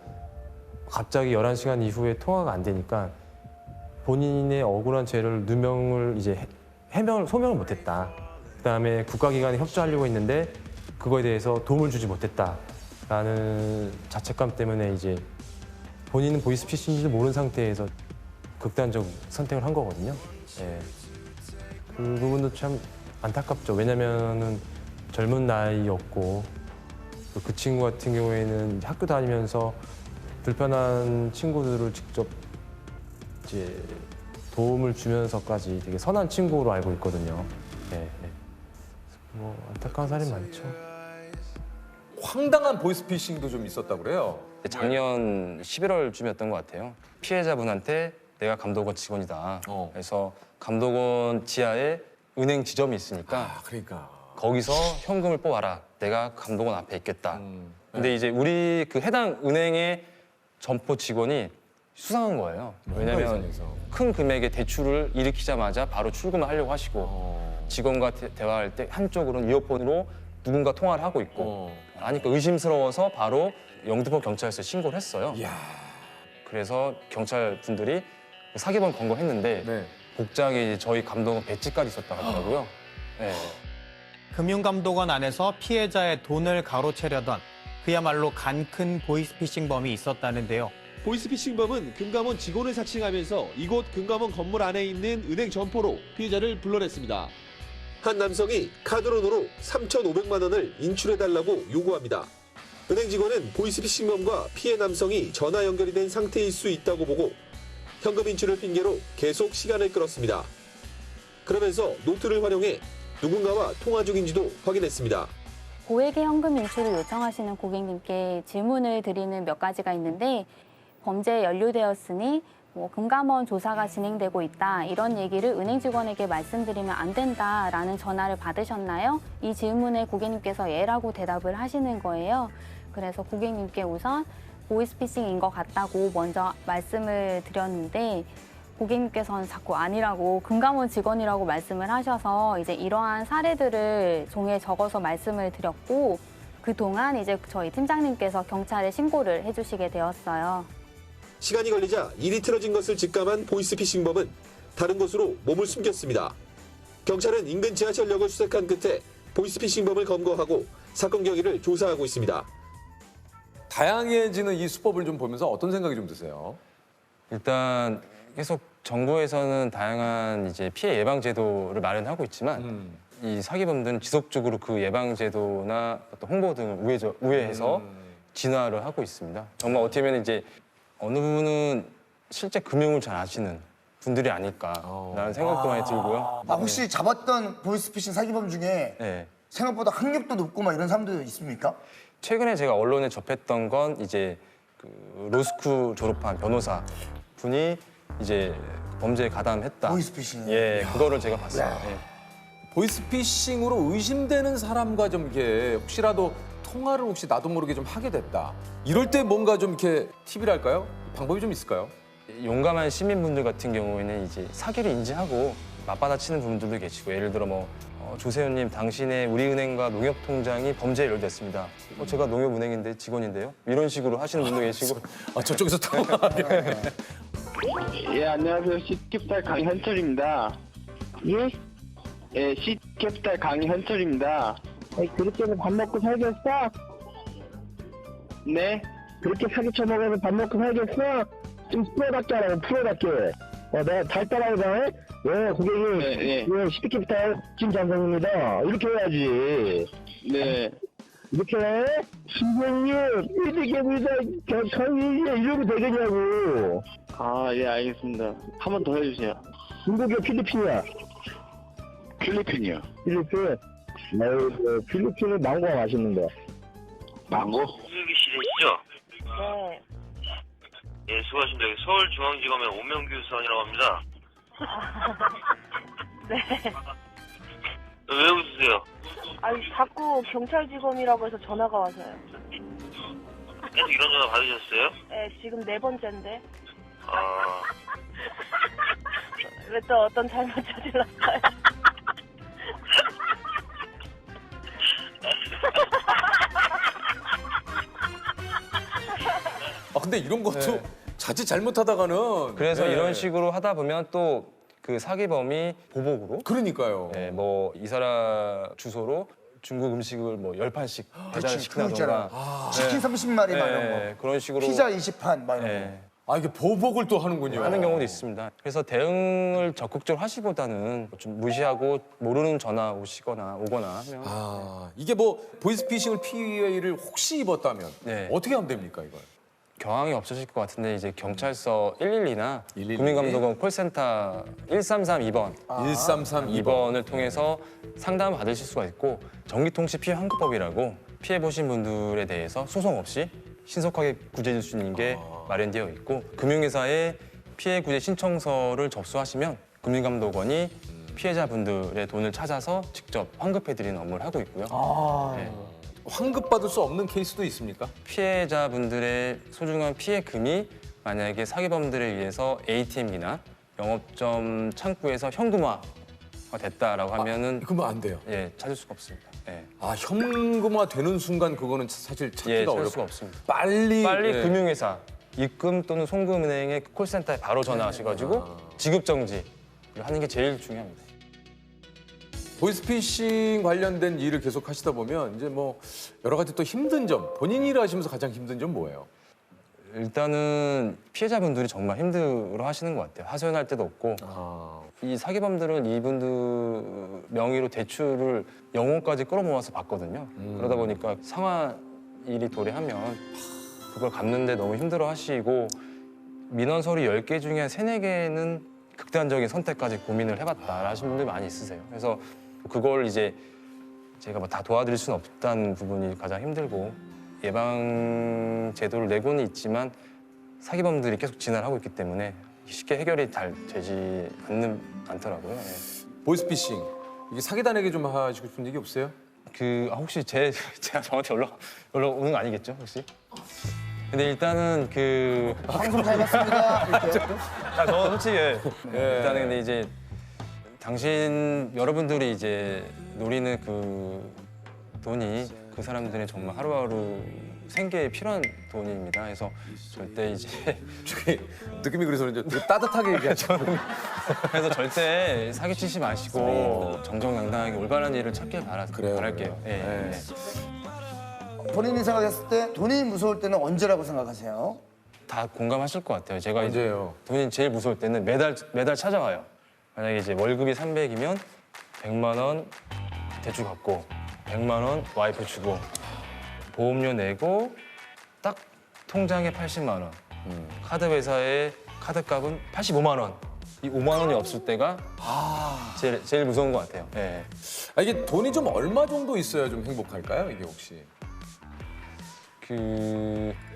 갑자기 11시간 이후에 통화가 안 되니까 본인의 억울한 죄를 누명을 이제 소명을 못했다. 그다음에 국가기관에 협조하려고 했는데 그거에 대해서 도움을 주지 못했다라는 자책감 때문에 이제 본인은 보이스피싱인지도 모르는 상태에서 극단적 선택을 한 거거든요. 예. 그 부분도 참 안타깝죠. 왜냐면은 젊은 나이였고 또 그 친구 같은 경우에는 학교 다니면서 불편한 친구들을 직접 이제 도움을 주면서까지 되게 선한 친구로 알고 있거든요. 네. 뭐 안타까운 사람이 많죠. 황당한 보이스피싱도 좀 있었다고 그래요. 작년 11월쯤이었던 것 같아요. 피해자분한테 내가 감독원 직원이다. 그래서 감독원 지하에 은행 지점이 있으니까 그러니까 거기서 현금을 뽑아라. 내가 감독원 앞에 있겠다. 근데 이제 우리 그 해당 은행의 점포 직원이 수상한 거예요. 왜냐면 큰 금액의 대출을 일으키자마자 바로 출금을 하려고 하시고 직원과 대화할 때 한쪽으로는 이어폰으로 누군가 통화를 하고 있고 하니까 의심스러워서 바로 영등포 경찰서에 신고를 했어요. 그래서 경찰 분들이 사기범 검거했는데 복장에 저희 감독원 배지까지 있었다고 하더라고요. 네. 금융감독원 안에서 피해자의 돈을 가로채려던 그야말로 간큰 보이스피싱범이 있었다는데요. 보이스피싱범은 금감원 직원을 사칭하면서 이곳 금감원 건물 안에 있는 은행 점포로 피해자를 불러냈습니다. 한 남성이 카드론으로 3,500만 원을 인출해달라고 요구합니다. 은행 직원은 보이스피싱범과 피해 남성이 전화 연결이 된 상태일 수 있다고 보고 현금 인출을 핑계로 계속 시간을 끌었습니다. 그러면서 노트를 활용해 누군가와 통화 중인지도 확인했습니다. 고액의 현금 인출을 요청하시는 고객님께 질문을 드리는 몇 가지가 있는데 범죄에 연루되었으니 금감원 조사가 진행되고 있다. 이런 얘기를 은행 직원에게 말씀드리면 안 된다라는 전화를 받으셨나요? 이 질문에 고객님께서 예라고 대답을 하시는 거예요. 그래서 고객님께 우선 보이스피싱인 것 같다고 먼저 말씀을 드렸는데 고객님께서는 자꾸 아니라고 금감원 직원이라고 말씀을 하셔서 이제 이러한 사례들을 종이에 적어서 말씀을 드렸고 그동안 이제 저희 팀장님께서 경찰에 신고를 해주시게 되었어요. 시간이 걸리자 일이 틀어진 것을 직감한 보이스피싱범은 다른 곳으로 몸을 숨겼습니다. 경찰은 인근 지하철역을 수색한 끝에 보이스피싱범을 검거하고 사건 경위를 조사하고 있습니다. 다양해지는 이 수법을 좀 보면서 어떤 생각이 좀 드세요? 일단 계속 정부에서는 다양한 이제 피해 예방 제도를 마련하고 있지만 이 사기범들은 지속적으로 그 예방 제도나 어떤 홍보 등을 우회해서 진화를 하고 있습니다. 정말 어떻게 보면 이제 어느 부분은 실제 금융을 잘 아시는 분들이 아닐까라는 생각도 많이 들고요. 혹시 잡았던 보이스피싱 사기범 중에 생각보다 학력도 높고 막 이런 사람도 있습니까? 최근에 제가 언론에 접했던 건 이제 그 로스쿨 졸업한 변호사 분이 이제 범죄에 가담했다. 보이스피싱. 예, 그거를 제가 봤어요. 예. 보이스피싱으로 의심되는 사람과 좀 이렇게 혹시라도 통화를 혹시 나도 모르게 좀 하게 됐다. 이럴 때 뭔가 좀 이렇게 팁이랄까요? 방법이 좀 있을까요? 용감한 시민분들 같은 경우에는 이제 사기를 인지하고 맞받아치는 분들도 계시고 예를 들어 뭐 조세호님 당신의 우리은행과 농협통장이 범죄에 연루됐습니다. 제가 농협은행인데 직원인데요. 이런 식으로 하시는 분도 계시고 저쪽에서 통화하게. 예, 안녕하세요. C캐피탈 강현철입니다. 예? 예, C캐피탈 강현철입니다. 그렇게 해서 밥 먹고 살겠어? 네? 그렇게 사기 쳐먹어서 밥 먹고 살겠어? 좀 프로답게 하라고, 프로답게. 내가 잘 따라해봐. 예, 고객님. 예, C캐피탈 김장성입니다. 이렇게 해야지. 네. 이렇게 해? 신경님, 이렇게입니다. 이러면 되겠냐고. 아, 예, 알겠습니다. 한 번 더 해주세요. 중국이야, 필리핀이야? 필리핀이요. 필리핀? 필리핀은 망고가 맛있는데. 망고? 수기실이시죠? 네. 예, 수고하십니다. 여기 서울중앙지검의 오명규 수사관이라고 합니다. 네. 왜 웃으세요? 아니, 자꾸 경찰 직원이라고 해서 전화가 와서요. 계속 이런 전화 받으셨어요? 네, 지금 4번째인데. 아, 왜 또 어떤 잘못 저질렀어요? 근데 이런 것도 자칫 잘못하다가는 그래서 이런 식으로 하다 보면 또 그 사기범이 보복으로 그러니까요. 네, 뭐 이사라 주소로 중국 음식을 뭐 10판씩 배달을 시킨다던가 치킨 30마리 막 이런 거. 그런 식으로 피자 20판 막 이런 거. 아 이게 보복을 또 하는군요. 하는 경우도 있습니다. 그래서 대응을 적극적으로 하시보다는 좀 무시하고 모르는 전화 오거나 하면 아 이게 뭐 보이스피싱을 피해를 혹시 입었다면 네. 어떻게 하면 됩니까 이걸? 경황이 없으실 것 같은데 이제 경찰서 112나 국민감독원 콜센터 1332번 1332번을 통해서 상담을 받으실 수가 있고 전기통신 피해 환급법이라고 피해 보신 분들에 대해서 소송 없이 신속하게 구제해 줄 수 있는 게 마련되어 있고 금융회사에 피해 구제 신청서를 접수하시면 국민감독원이 피해자분들의 돈을 찾아서 직접 환급해드리는 업무를 하고 있고요. 네. 환급받을 수 없는 케이스도 있습니까? 피해자분들의 소중한 피해금이 만약에 사기범들에 의해서 ATM이나 영업점 창구에서 현금화가 됐다라고 하면은 그러면 안 돼요. 예, 찾을 수가 없습니다. 예. 아 현금화 되는 순간 그거는 사실 찾기가 예, 찾을 어렵고 수가 없습니다. 빨리 예. 금융회사 입금 또는 송금은행의 콜센터에 바로 전화하셔가지고 지급 정지를 하는 게 제일 중요합니다. 보이스피싱 관련된 일을 계속 하시다 보면 이제 뭐 여러 가지 또 힘든 점, 본인 일을 하시면서 가장 힘든 점 뭐예요? 일단은 피해자분들이 정말 힘들어 하시는 것 같아요. 하소연할 데도 없고 이 사기범들은 이분들 명의로 대출을 영혼까지 끌어모아서 받거든요. 그러다 보니까 상환 일이 도래하면 그걸 갚는데 너무 힘들어 하시고 민원 서류 10개 중에 한 3, 4개는 극단적인 선택까지 고민을 해봤다 하시는 분들 많이 있으세요. 그래서 그걸 이제 제가 뭐 다 도와드릴 수는 없다는 부분이 가장 힘들고 예방 제도를 내고는 있지만 사기범들이 계속 진화를 하고 있기 때문에 쉽게 해결이 잘 되지 않더라고요. 예. 보이스피싱 이게 사기단에게 좀 하시고 싶은 얘기 없어요? 혹시 제가 저한테 올라오는 거 아니겠죠 혹시? 근데 일단은 방송 잘 봤습니다. 저 솔직히 일단은 근데 이제 여러분들이 이제 노리는 그 돈이 그 사람들의 정말 하루하루 생계에 필요한 돈입니다. 그래서 절대 이제 느낌이 그래서 그런지 되게 따뜻하게 얘기하죠. 그래서 절대 사기치지 마시고 정정당당하게 올바른 일을 찾길 바랄게요. 예. 본인이 생각했을 때 돈이 무서울 때는 언제라고 생각하세요? 다 공감하실 것 같아요. 제가 언제요? 돈이 제일 무서울 때는 매달 찾아와요. 만약에 이제 월급이 300이면 100만 원 대출 갚고 100만 원 와이프 주고 보험료 내고 딱 통장에 80만 원. 카드 회사에 카드값은 85만 원. 이 5만 원이 없을 때가 제일 무서운 것 같아요. 네. 이게 돈이 좀 얼마 정도 있어야 좀 행복할까요? 이게 혹시?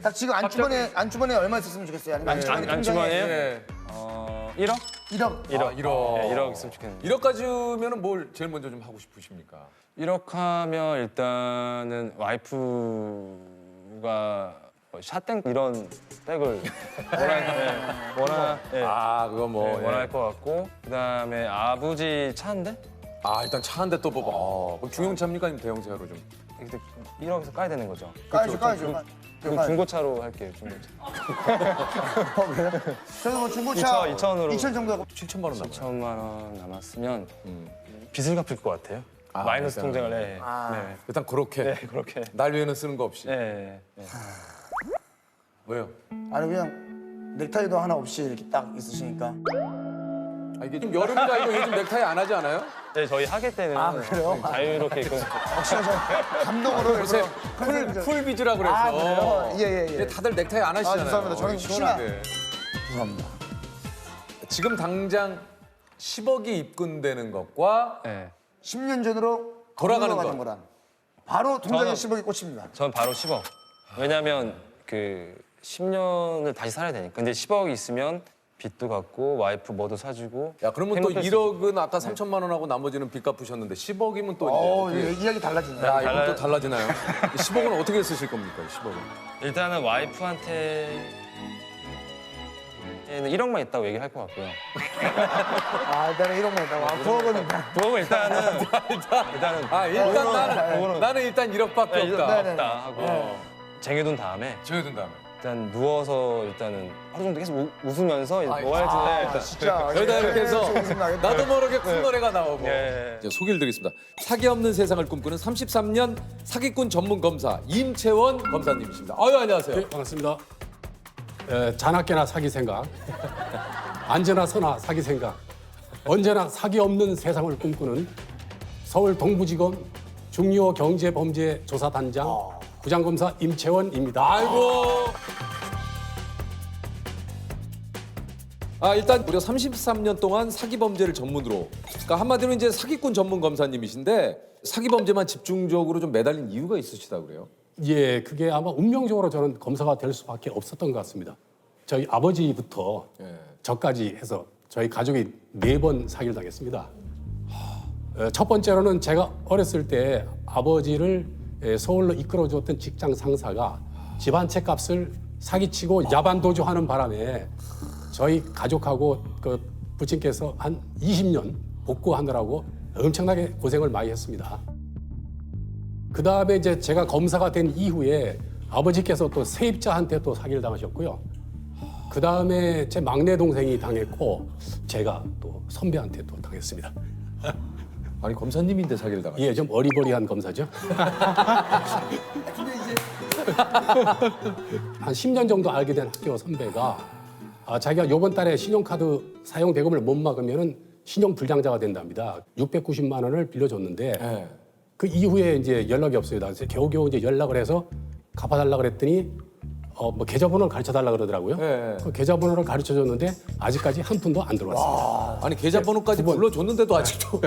딱 지금 안주머니에 얼마 있었으면 좋겠어요? 아니면 안주머니에요? 네. 1억? 1억. 1억. 1억 있으면 좋겠네요. 1억 가지면은 뭘 제일 먼저 좀 하고 싶으십니까? 1억 하면 일단은 와이프가 샷땡 이런 백을 그거 뭐 원할 것 같고 그다음에 아버지 차인데? 일단 차 한 대 또 뽑아. 그럼 중형차입니까 아니면 대형차로 좀? 1억에서 까야 되는 거죠. 까야죠. 그럼 중고차로 할게요. 중고차. 그래요? 그래서 뭐 중고차 2천으로 2천 정도 하고 7천만 원 남아요. 7천만 원 남았으면 빚을 갚을 것 같아요. 마이너스 일단은. 통장을 네. 일단 그렇게. 네, 그렇게. 날 위해는 쓰는 거 없이. 네. 왜요? 아니 그냥 넥타이도 하나 없이 이렇게 딱 있으시니까. 이게 좀 여름이라 이거 요즘 넥타이 안 하지 않아요? 네, 저희 하객 때는 그래요? 자유롭게 혹시나 저 감동으로 요새 쿨비즈라 그래서. 그래요? 예. 근데 다들 넥타이 안 하시잖아요. 죄송합니다. 저는 시원하게. 죄송합니다. 지금 당장 10억이 입금되는 것과 10년 전으로 돌아가는 가는 것. 거랑 바로 통장에 저는- 10억이 꽂힙니다. 전 바로 10억. 왜냐면 10년을 다시 살아야 되니까. 근데 10억이 있으면 빚도 갚고 와이프 뭐도 사주고. 야 그러면 또 1억은 아까 3천만 원하고 나머지는 빚 갚으셨는데 10억이면 또 이제 어떻게- 이야기 달라지네요. 야 이건 또 달라지나요? 10억은 어떻게 쓰실 겁니까? 10억은? 일단은 와이프한테 1억만 있다고 얘기할 것 같고요. 일단은 1억만 있다고. 9억은 9억은 일단은 일단 나는 일단 1억밖에 없다. 없다 하고 쟁여둔 다음에 일단 누워서 일단은 하루 정도 계속 웃으면서 뭐 할지 진짜. 여기다 이렇게 해서 웃음 나겠다. 나도 모르게 큰 노래가 나오고. 예. 이제 소개를 드리겠습니다. 사기 없는 세상을 꿈꾸는 33년 사기꾼 전문 검사 임채원 검사님이십니다. 안녕하세요. 반갑습니다. 자나깨나 사기 생각, 앉으나 서나 사기 생각, 언제나 사기 없는 세상을 꿈꾸는 서울 동부지검 중요 경제범죄조사단장 부장검사 임채원입니다. 아이고. 일단 무려 33년 동안 사기 범죄를 전문으로, 그러니까 한마디로 이제 사기꾼 전문 검사님이신데 사기 범죄만 집중적으로 좀 매달린 이유가 있으시다 그래요? 예, 그게 아마 운명적으로 저는 검사가 될 수밖에 없었던 것 같습니다. 저희 아버지부터 저까지 해서 저희 가족이 4번 사기를 당했습니다. 첫 번째로는 제가 어렸을 때 아버지를 서울로 이끌어주었던 직장 상사가 집 한 채 값을 사기치고 야반도주하는 바람에 저희 가족하고 그 부친께서 한 20년 복구하느라고 엄청나게 고생을 많이 했습니다. 그 다음에 이제 제가 검사가 된 이후에 아버지께서 또 세입자한테 또 사기를 당하셨고요. 그 다음에 제 막내 동생이 당했고 제가 또 선배한테 또 당했습니다. 아니 검사님인데 사기를 당하셨어요? 예, 좀 어리버리한 검사죠. 근데 이제 한 10년 정도 알게 된 학교 선배가 자기가 이번 달에 신용카드 사용 대금을 못 막으면은 신용 불량자가 된답니다. 690만 원을 빌려줬는데 그 이후에 이제 연락이 없어요. 그래서 겨우겨우 이제 연락을 해서 갚아달라 그랬더니 뭐 계좌번호를 가르쳐달라 그러더라고요. 그 계좌번호를 가르쳐줬는데 아직까지 한 푼도 안 들어왔습니다. 아니 계좌번호까지 불러줬는데도 아직도.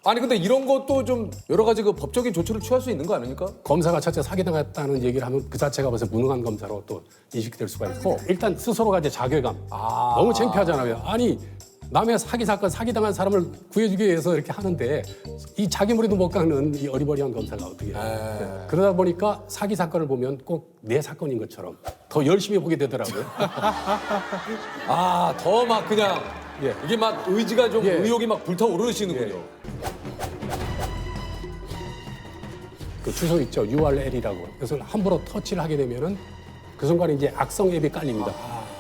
아니 근데 이런 것도 좀 여러 가지 그 법적인 조치를 취할 수 있는 거 아닙니까? 검사가 첫째 사기당했다는 얘기를 하면 그 자체가 벌써 무능한 검사로 또 인식될 수가 있고 일단 스스로가 이제 자괴감 너무 창피하잖아요. 아니 남의 사기 사건 사기당한 사람을 구해주기 위해서 이렇게 하는데 이 자기 머리도 못 깎는 이 어리버리한 검사가 어떻게 해요. 그러다 보니까 사기 사건을 보면 꼭 내 사건인 것처럼 더 열심히 보게 되더라고요. 더 막 그냥 이게 막 의지가 좀 의욕이 막 불타오르시는군요. 그 주소 있죠. URL이라고. 그래서 함부로 터치를 하게 되면은 그 순간에 이제 악성 앱이 깔립니다.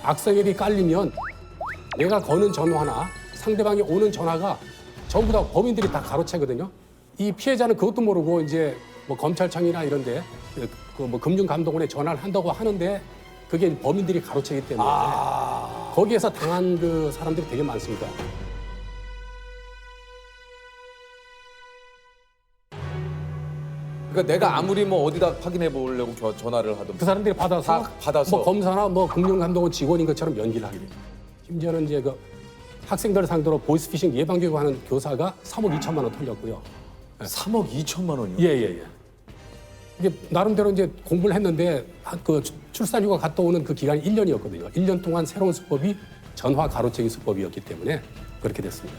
악성 앱이 깔리면 내가 거는 전화나 상대방이 오는 전화가 전부 다 범인들이 다 가로채거든요. 이 피해자는 그것도 모르고 이제 뭐 검찰청이나 이런데 그 뭐 금융감독원에 전화를 한다고 하는데 그게 범인들이 가로채기 때문에 거기에서 당한 그 사람들이 되게 많습니다. 그러니까 내가 아무리 뭐 어디다 확인해 보려고 전화를 하든 그 사람들이 받아서 뭐 검사나 뭐 금융감독원 직원인 것처럼 연기를 하게 됩니다. 심지어는 이제 그 학생들 상대로 보이스피싱 예방교육하는 교사가 3억 2천만 원 털렸고요. 3억 2천만 원이요? 예. 이게 나름대로 이제 공부를 했는데 그 출산휴가 갔다 오는 그 기간이 1년이었거든요. 1년 동안 새로운 수법이 전화 가로채기 수법이었기 때문에 그렇게 됐습니다.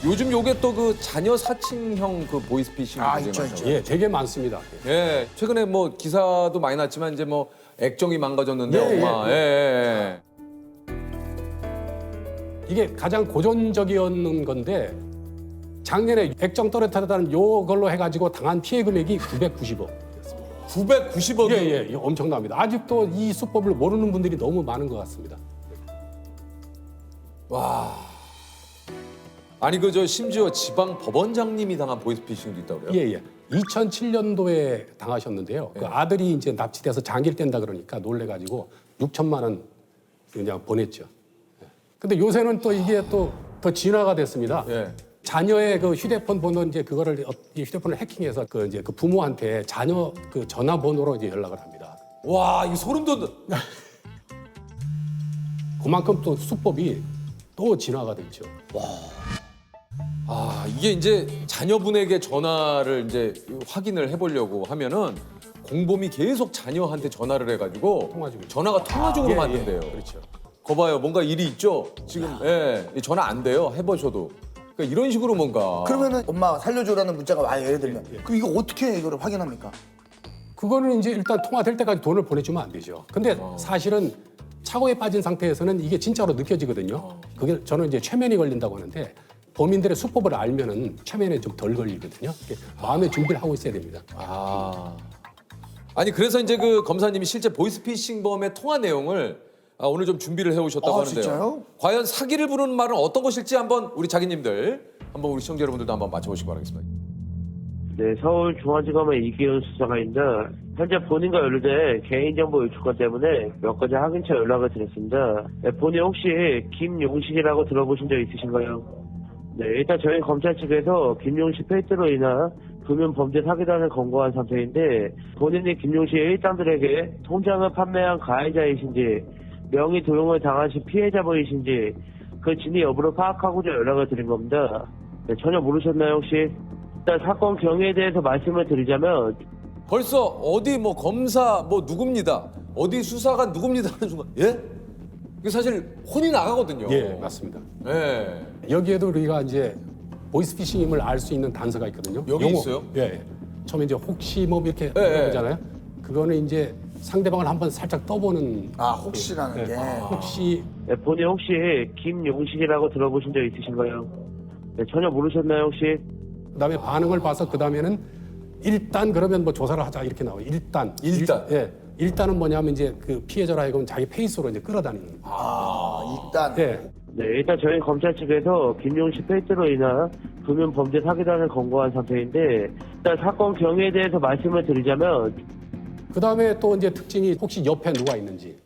요즘 요게 또 그 자녀 사칭형 그 보이스피싱 있죠. 예, 되게 많습니다. 예, 최근에 뭐 기사도 많이 났지만 이제 뭐 액정이 망가졌는데 엄마. 예. 이게 가장 고전적이었는 건데 작년에 액정 떨어뜨렸다는 요걸로 해가지고 당한 피해 금액이 990억. 990억이요? 예, 엄청납니다. 아직도 이 수법을 모르는 분들이 너무 많은 것 같습니다. 와. 아니 그 저 심지어 지방 법원장님이 당한 보이스피싱도 있다고 그래요? 예. 2007년도에 당하셨는데요. 그 아들이 이제 납치돼서 장기를 뗀다 그러니까 놀래가지고 6천만 원 그냥 보냈죠. 근데 요새는 또 이게 또 더 진화가 됐습니다. 자녀의 그 휴대폰 번호 이제 그거를 이 휴대폰을 해킹해서 그 이제 그 부모한테 자녀 그 전화번호로 이제 연락을 합니다. 와, 이거 소름 돋는. 그만큼 또 수법이 또 진화가 됐죠. 와. 이게 이제 자녀분에게 전화를 이제 확인을 해보려고 하면은 공범이 계속 자녀한테 전화를 해가지고 전화가 통화 중으로 만든대요. 그렇죠. 거봐요, 뭔가 일이 있죠. 지금 전화 안 돼요. 해보셔도. 그러니까 이런 식으로 뭔가. 그러면은 엄마 살려줘라는 문자가 와요. 예를 들면. 그럼 이거 어떻게 이거를 확인합니까? 그거는 이제 일단 통화될 때까지 돈을 보내주면 안 되죠. 근데 사실은 착오에 빠진 상태에서는 이게 진짜로 느껴지거든요. 그게 저는 이제 최면이 걸린다고 하는데 범인들의 수법을 알면은 최면에 좀 덜 걸리거든요. 마음의 준비를 하고 있어야 됩니다. 아니 그래서 이제 그 검사님이 실제 보이스피싱범의 통화 내용을 오늘 좀 준비를 해오셨다고 하는데요. 진짜요? 과연 사기를 부르는 말은 어떤 것일지 한번 우리 자기님들, 한번 우리 시청자 여러분들도 한번 맞춰보시기 바라겠습니다. 네, 서울중앙지검의 이기훈 수사관입니다. 현재 본인과 연루된 개인정보 유출건 때문에 몇 가지 확인차 연락을 드렸습니다. 네, 본인 혹시 김용식이라고 들어보신 적 있으신가요? 네, 일단 저희 검찰 측에서 김용식 페이트로 인한 금융범죄 사기단을 검거한 상태인데 본인이 김용식의 일당들에게 통장을 판매한 가해자이신지 명의 도용을 당하신 피해자분이신지 그 진위 여부를 파악하고자 연락을 드린 겁니다. 네, 전혀 모르셨나요 혹시? 일단 사건 경위에 대해서 말씀을 드리자면 벌써 어디 뭐 검사 뭐 누굽니다. 어디 수사관 누굽니다 하는 순간 예? 이게 사실 혼이 나가거든요. 예, 맞습니다. 예. 여기에도 우리가 이제 보이스피싱임을 알 수 있는 단서가 있거든요. 여기 있어요? 예. 처음에 이제 혹시 뭐 이렇게 예. 그러잖아요. 그거는 이제 상대방을 한번 살짝 떠보는. 혹시라는 게. 혹시. 네, 본인 혹시 김용식이라고 들어보신 적 있으신가요? 네, 전혀 모르셨나요 혹시? 그다음에 반응을 봐서 그다음에는 일단 그러면 뭐 조사를 하자 이렇게 나와요. 일단. 예. 일단은 뭐냐면 이제 그 피해자라 하여금 자기 페이스로 이제 끌어다니는. 일단. 예. 네, 일단 저희 검찰 측에서 김용식 페이트로 인한 금융범죄 사기단을 검거한 상태인데 일단 사건 경위에 대해서 말씀을 드리자면 그다음에 또 이제 특징이 혹시 옆에 누가 있는지.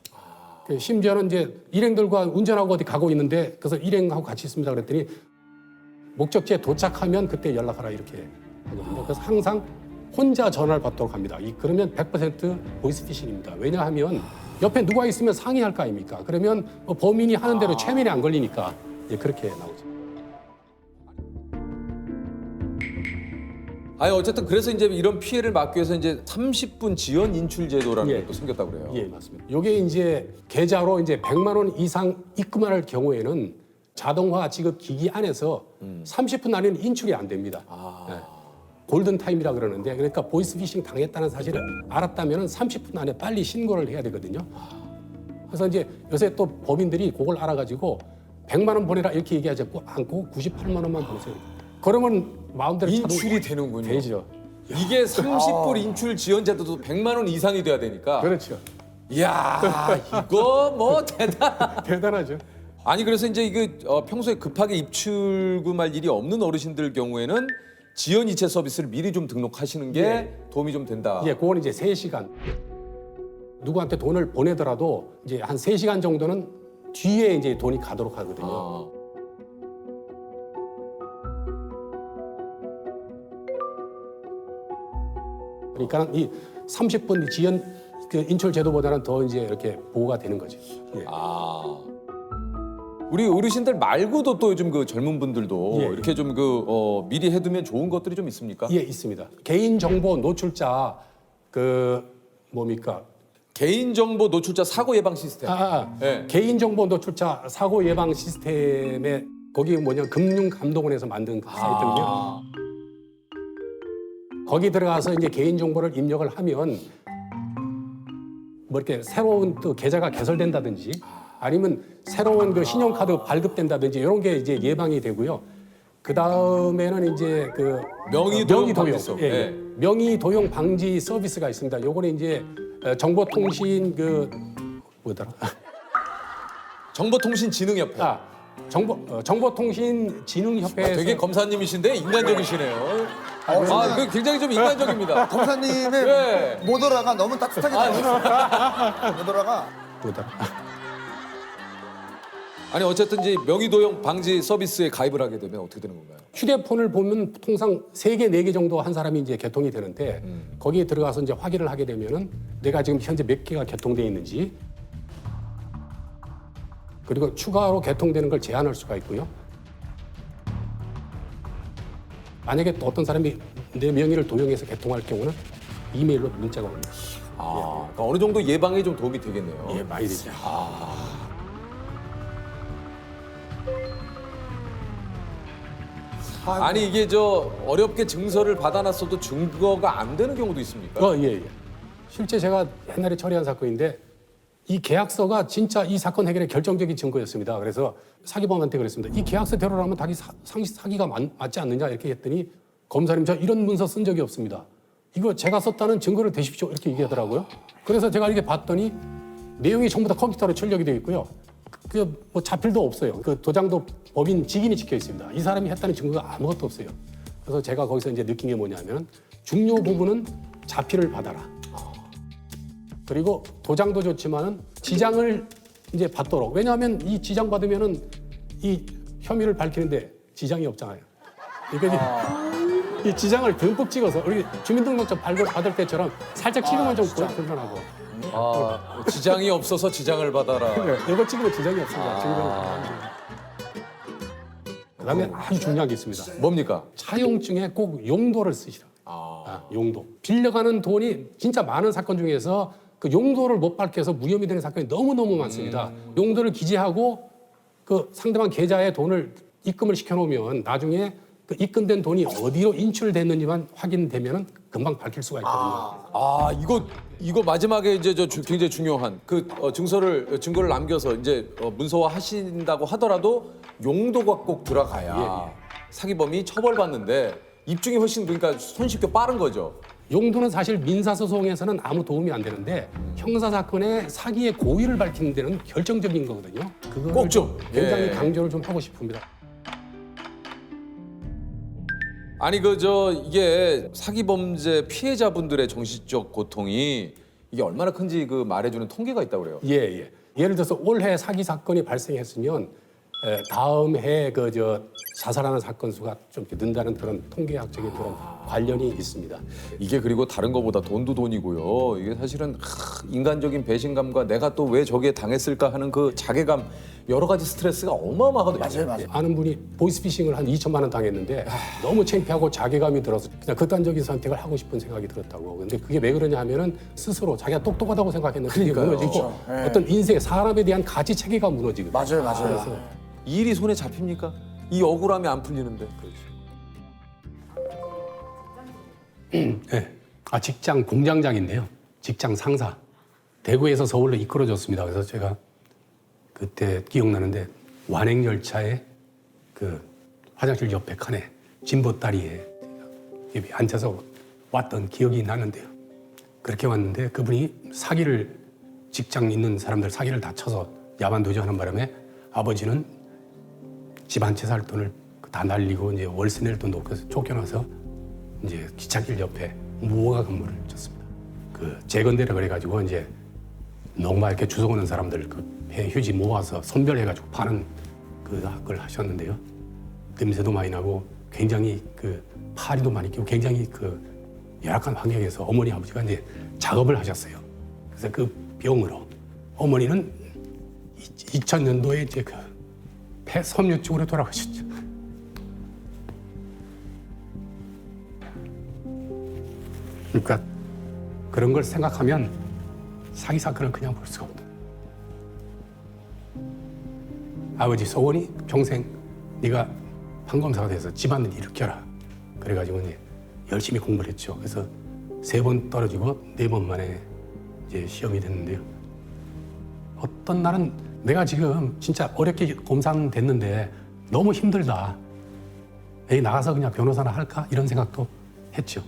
그 심지어는 이제 일행들과 운전하고 어디 가고 있는데 그래서 일행하고 같이 있습니다 그랬더니 목적지에 도착하면 그때 연락하라 이렇게 하거든요. 그래서 항상 혼자 전화를 받도록 합니다. 그러면 100% 보이스피싱입니다. 왜냐하면 옆에 누가 있으면 상의할 거 아닙니까? 그러면 뭐 범인이 하는 대로 최면이 안 걸리니까 그렇게 나오죠. 아니 어쨌든 그래서 이제 이런 피해를 막기 위해서 이제 30분 지연 인출 제도라는 게 또 생겼다고 그래요. 예, 맞습니다. 이게 이제 계좌로 이제 100만 원 이상 입금할 경우에는 자동화 지급 기기 안에서 30분 안에는 인출이 안 됩니다. 네. 골든 타임이라 그러는데 그러니까 보이스피싱 당했다는 사실을 알았다면 30분 안에 빨리 신고를 해야 되거든요. 그래서 이제 요새 또 법인들이 그걸 알아가지고 100만 원 보내라 이렇게 얘기하지 않고 98만 원만 보내세요. 그러면 마음대로 인출이 되는군요. 되죠. 이게 30불 인출 지연 제도도 100만 원 이상이 돼야 되니까. 그렇죠. 이야, 이거 뭐 대단하죠. 아니 그래서 이제 이거 평소에 급하게 입출금할 일이 없는 어르신들 경우에는 지연 이체 서비스를 미리 좀 등록하시는 게 도움이 좀 된다. 예, 그건 이제 3시간. 누구한테 돈을 보내더라도 이제 한 3시간 정도는 뒤에 이제 돈이 가도록 하거든요. 그러니까 이 30분 지연 그 인출 제도보다는 더 이제 이렇게 보호가 되는 거죠. 예. 우리 어르신들 말고도 또 요즘 그 젊은 분들도 예. 이렇게 좀 미리 해두면 좋은 것들이 좀 있습니까? 예, 있습니다. 개인정보 노출자 뭡니까? 개인정보 노출자 사고 예방 시스템. 예. 개인정보 노출자 사고 예방 시스템에 거기 뭐냐 금융감독원에서 만든 그 사이트인데요. 거기 들어가서 이제 개인정보를 입력을 하면 뭐 이렇게 새로운 또 계좌가 개설된다든지 아니면 새로운 그 신용카드 발급된다든지 이런 게 이제 예방이 되고요. 그 다음에는 이제 그 명의 도용 방지 예, 명의 도용 방지 서비스가 있습니다. 요거는 이제 정보통신 뭐더라? 정보통신진흥협회. 정보통신진흥협회에서 되게 검사님이신데 인간적이시네요. 그 굉장히 좀 인간적입니다. 검사님의 모더라가 너무 따뜻하게 나왔어요. 모더라가. 아니 어쨌든 이제 명의도용 방지 서비스에 가입을 하게 되면 어떻게 되는 건가요? 휴대폰을 보면 통상 3개, 4개 정도 한 사람이 이제 개통이 되는데 거기에 들어가서 이제 확인을 하게 되면은 내가 지금 현재 몇 개가 개통돼 있는지 그리고 추가로 개통되는 걸 제한할 수가 있고요. 만약에 또 어떤 사람이 내 명의를 도용해서 개통할 경우는 이메일로 문자가 옵니다. 그러니까 어느 정도 예방에 좀 도움이 되겠네요. 예, 많이 되죠. 아니 이게 어렵게 증서를 받아놨어도 증거가 안 되는 경우도 있습니까? 예. 실제 제가 옛날에 처리한 사건인데 이 계약서가 진짜 이 사건 해결의 결정적인 증거였습니다. 그래서 사기범한테 그랬습니다. 이 계약서대로라면 사기가 맞지 않느냐 이렇게 했더니 검사님 저 이런 문서 쓴 적이 없습니다. 이거 제가 썼다는 증거를 대십시오 이렇게 얘기하더라고요. 그래서 제가 이렇게 봤더니 내용이 전부 다 컴퓨터로 출력이 되어 있고요. 그 뭐 자필도 없어요. 그 도장도 법인 직인이 찍혀 있습니다. 이 사람이 했다는 증거가 아무것도 없어요. 그래서 제가 거기서 이제 느낀 게 뭐냐면 중요 부분은 자필을 받아라. 그리고 도장도 좋지만은 지장을 이제 받도록. 왜냐하면 이 지장 받으면은 이 혐의를 밝히는데 지장이 없잖아요. 그러니까 이 지장을 듬뿍 찍어서 우리 주민등록증 받을 때처럼 살짝 찍으면 좀 불편하고. 지장이 없어서 지장을 받아라. 이거 찍으면 지장이 없습니다. 그다음에 아주 중요한 게 있습니다. 뭡니까? 차용증에 꼭 용도를 쓰시라. 용도. 빌려가는 돈이 진짜 많은 사건 중에서 그 용도를 못 밝혀서 무혐의 되는 사건이 너무너무 많습니다. 용도를 기재하고 그 상대방 계좌에 돈을 입금을 시켜놓으면 나중에 그 입금된 돈이 어디로 인출됐는지만 확인되면 금방 밝힐 수가 있거든요. 이거 마지막에 이제 굉장히 중요한 그 증거를 남겨서 이제 문서화 하신다고 하더라도 용도가 꼭 들어가야 사기범이 처벌받는데 입증이 훨씬 그러니까 손쉽게 빠른 거죠. 용도는 사실 민사소송에서는 아무 도움이 안 되는데 형사사건의 사기의 고의를 밝히는 데는 결정적인 거거든요. 그거를 꼭 좀. 굉장히 예. 강조를 좀 하고 싶습니다. 아니 이게 사기 범죄 피해자분들의 정신적 고통이 이게 얼마나 큰지 그 말해주는 통계가 있다고 그래요. 예. 예를 들어서 올해 사기 사건이 발생했으면 다음 해 자살하는 사건 수가 좀 이렇게 는다는 그런 통계학적인 그런 관련이 있습니다. 이게 그리고 다른 거보다 돈도 돈이고요. 이게 사실은 인간적인 배신감과 내가 또 왜 저기에 당했을까 하는 그 자괴감 여러 가지 스트레스가 어마어마하거든요. 맞아요. 아는 분이 보이스피싱을 한 2천만 원 당했는데 너무 창피하고 자괴감이 들어서 그냥 극단적인 선택을 하고 싶은 생각이 들었다고. 근데 그게 왜 그러냐 하면은 스스로 자기가 똑똑하다고 생각했는데 그게 무너지고 그렇죠. 어떤 인생 사람에 대한 가치 체계가 무너지거든요. 맞아요. 그래서 이 일이 손에 잡힙니까? 이 억울함이 안 풀리는데. 네. 직장 공장장인데요. 직장 상사. 대구에서 서울로 이끌어줬습니다. 그래서 제가 그때 기억나는데 완행열차에 그 화장실 옆에 칸에 진보다리에 앉아서 왔던 기억이 나는데요. 그렇게 왔는데 그분이 사기를 직장 있는 사람들 사기를 다 쳐서 야만 도주하는 바람에 아버지는 집 한 채 살 돈을 다 날리고 이제 월세 낼 돈도 없어서 쫓겨나서 이제 기찻길 옆에 무허가 근무를 쳤습니다. 그 재건대라 그래가지고 이제 농마 이렇게 주워 오는 사람들 그 배 휴지 모아서 선별해가지고 파는 그걸 하셨는데요. 냄새도 많이 나고 굉장히 그 파리도 많이 끼고 굉장히 그 열악한 환경에서 어머니 아버지가 이제 작업을 하셨어요. 그래서 그 병으로 어머니는 2000년도에 이제 그 폐섬유 쪽으로 돌아가셨죠. 그러니까 그런 걸 생각하면 사기 사건을 그냥 볼 수가 없다. 아버지 소원이 평생 네가 판검사가 돼서 집안을 일으켜라. 그래가지고 이제 열심히 공부를 했죠. 그래서 3번 떨어지고 4번 만에 이제 시험이 됐는데요. 어떤 날은 내가 지금 진짜 어렵게 검사는 됐는데 너무 힘들다. 에이 나가서 그냥 변호사나 할까? 이런 생각도 했죠.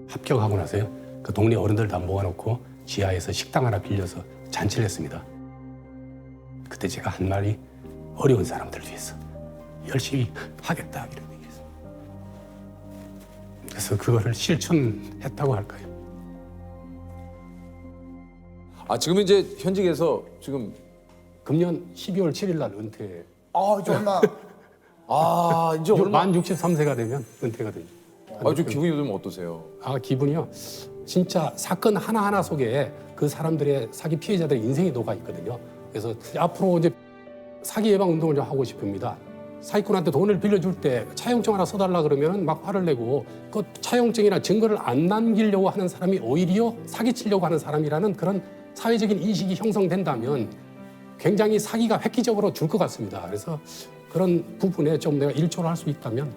합격하고 나서요. 그 동네 어른들 다 모아놓고 지하에서 식당 하나 빌려서 잔치를 했습니다. 그때 제가 한 말이 어려운 사람들 위해서 열심히 하겠다 이런 얘기했어요. 그래서 그거를 실천했다고 할까요? 지금 이제 현직에서 지금 금년 12월 7일 날 은퇴. 이제 얼마? 이제 얼마? 만 63세가 되면 은퇴가 됩니다. 좀 기분이 좀 어떠세요? 기분이요? 진짜 사건 하나하나 속에 그 사람들의 사기 피해자들의 인생이 녹아 있거든요. 그래서 앞으로 이제 사기 예방 운동을 좀 하고 싶습니다. 사기꾼한테 돈을 빌려줄 때 차용증 하나 써달라 그러면 막 화를 내고 그 차용증이나 증거를 안 남기려고 하는 사람이 오히려 사기치려고 하는 사람이라는 그런 사회적인 인식이 형성된다면 굉장히 사기가 획기적으로 줄 것 같습니다. 그래서 그런 부분에 좀 내가 일조를 할 수 있다면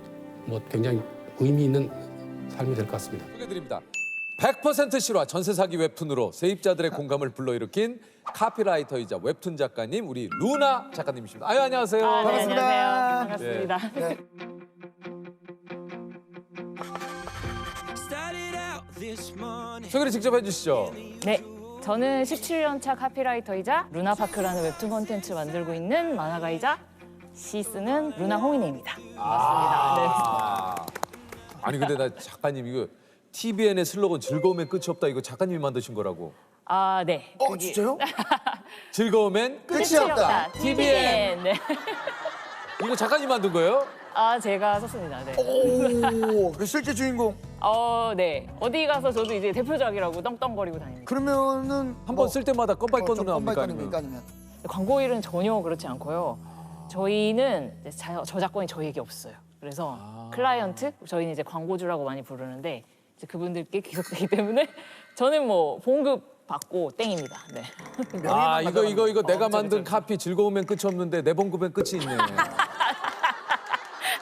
뭐 굉장히 의미 있는 삶이 될 것 같습니다. 소개드립니다. 100% 실화 전세 사기 웹툰으로 세입자들의 공감을 불러일으킨 카피라이터이자 웹툰 작가님 우리 루나 작가님이십니다. 안녕하세요. 반갑습니다. 반갑습니다. 네. 네. 소개를 직접 해주시죠. 네. 저는 17년차 카피라이터이자 루나파크라는 웹툰 콘텐츠 만들고 있는 만화가이자 시 쓰는 루나 홍인혜입니다. 반갑습니다. 아니 근데 나 작가님 이거 TVN의 슬로건 즐거움엔 끝이 없다 이거 작가님이 만드신 거라고. 아, 네. 진짜요? 즐거움엔 끝이 없다. TVN. 네. 이거 작가님 만든 거예요? 아, 제가 썼습니다. 네. 오, 그 실제 주인공. 네. 어디 가서 저도 이제 대표작이라고 덩덩거리고 다닙니다. 그러면은 한 번 쓸 때마다 껌발건으로 나옵니까? 아니면? 광고 일은 전혀 그렇지 않고요. 저희는 이제 저작권이 저희에게 없어요. 그래서 클라이언트, 저희는 이제 광고주라고 많이 부르는데 이제 그분들께 귀속되기 때문에 저는 뭐 봉급 받고 땡입니다. 네. 아 이거 내가 만든 카피 즐거움엔 끝이 없는데 내 봉급엔 끝이 있네.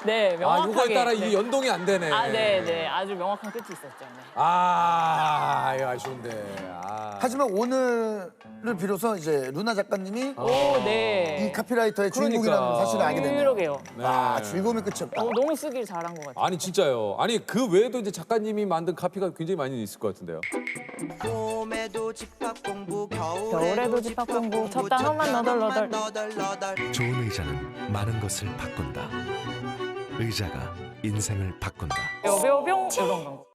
네, 명확하게. 이거에 따라 네. 이게 연동이 안 되네. 네. 아주 명확한 끝이 있었죠. 네. 이거 아쉬운데. 하지만 오늘을 비로소 이제 루나 작가님이 네. 이 카피라이터의 그러니까. 주인공이라는 사실을 알게 되네요. 그러게요. 즐거움이 끝이 없다. 너무 쓰길 잘한 것 같아요. 아니 진짜요. 아니 그 외에도 이제 작가님이 만든 카피가 굉장히 많이 있을 것 같은데요. 겨울에도 집합 공부 첫 단어만 너덜너덜. 좋은 의자는 많은 것을 바꾼다. 의자가 인생을 바꾼다. 뿅뿅 이런 거.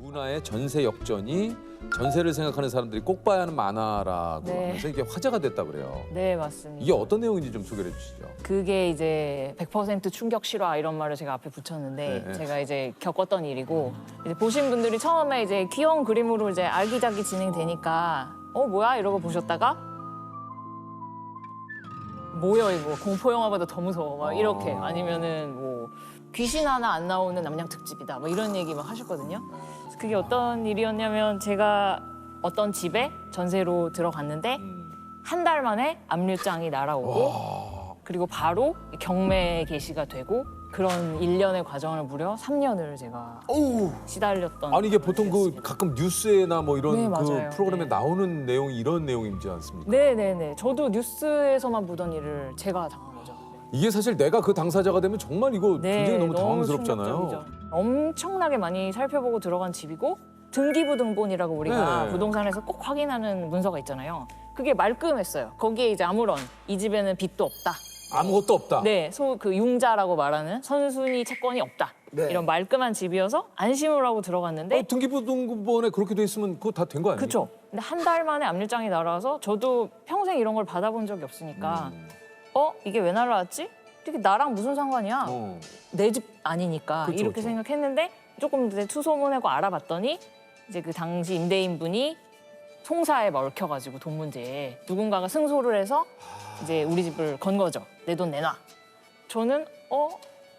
루나의 전세 역전이 전세를 생각하는 사람들이 꼭 봐야 하는 만화라고 네. 하면서 이게 화제가 됐다 그래요. 네, 맞습니다. 이게 어떤 내용인지 좀 소개해 주시죠. 그게 이제 100% 충격 실화 이런 말을 제가 앞에 붙였는데 네. 제가 이제 겪었던 일이고 이제 보신 분들이 처음에 이제 귀여운 그림으로 이제 알기자기 진행되니까 뭐야 이러고 보셨다가 뭐야 이거 공포 영화보다 더 무서워 막 이렇게 아니면은 뭐 귀신 하나 안 나오는 남양 특집이다 뭐 이런 얘기 막 하셨거든요. 그래서 그게 어떤 일이었냐면 제가 어떤 집에 전세로 들어갔는데 한 달 만에 압류장이 날아오고 그리고 바로 경매 개시가 되고 그런 일련의 과정을 무려 3년을 제가 시달렸던. 아니 이게 보통 그 가끔 뉴스에나 뭐 이런 네, 그 맞아요. 프로그램에 나오는 내용이 이런 내용이지 않습니까? 네네네. 저도 뉴스에서만 보던 일을 제가 당한 거죠. 이게 사실 내가 그 당사자가 되면 정말 이거 굉장히 너무 당황스럽잖아요. 충격적이죠. 엄청나게 많이 살펴보고 들어간 집이고 등기부등본이라고 우리가 네. 부동산에서 꼭 확인하는 문서가 있잖아요. 그게 말끔했어요. 거기에 이제 아무런 이 집에는 빚도 없다. 아무것도 없다. 네, 그 융자라고 말하는 선순위 채권이 없다. 네. 이런 말끔한 집이어서 안심을 하고 들어갔는데 등기부등본에 그렇게 돼 있으면 그거 다 된 거 아니에요? 그렇죠. 근데 한 달 만에 압류장이 날아와서 저도 평생 이런 걸 받아본 적이 없으니까 이게 왜 날아왔지? 이게 나랑 무슨 상관이야? 내 집 아니니까 그쵸, 이렇게 그쵸. 생각했는데 조금 이제 투소문하고 알아봤더니 이제 그 당시 임대인분이 송사에 얽혀가지고 돈 문제에 누군가가 승소를 해서 이제 우리 집을 건 거죠. 내 돈 내놔. 저는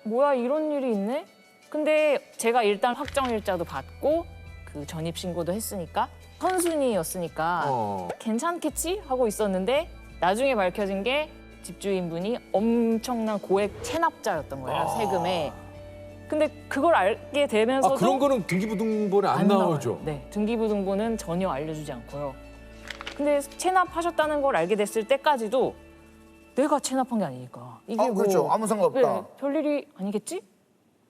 뭐야 이런 일이 있네? 근데 제가 일단 확정일자도 받고 그 전입신고도 했으니까 선순위였으니까 괜찮겠지? 하고 있었는데 나중에 밝혀진 게 집주인분이 엄청난 고액 체납자였던 거예요. 세금에. 근데 그걸 알게 되면서도 그런 거는 등기부등본에 안 나오죠. 나와요. 네, 등기부등본은 전혀 알려주지 않고요. 근데 체납하셨다는 걸 알게 됐을 때까지도 내가 체납한 게 아니니까. 이게 그렇죠. 아무 상관없다. 네, 별일이 아니겠지?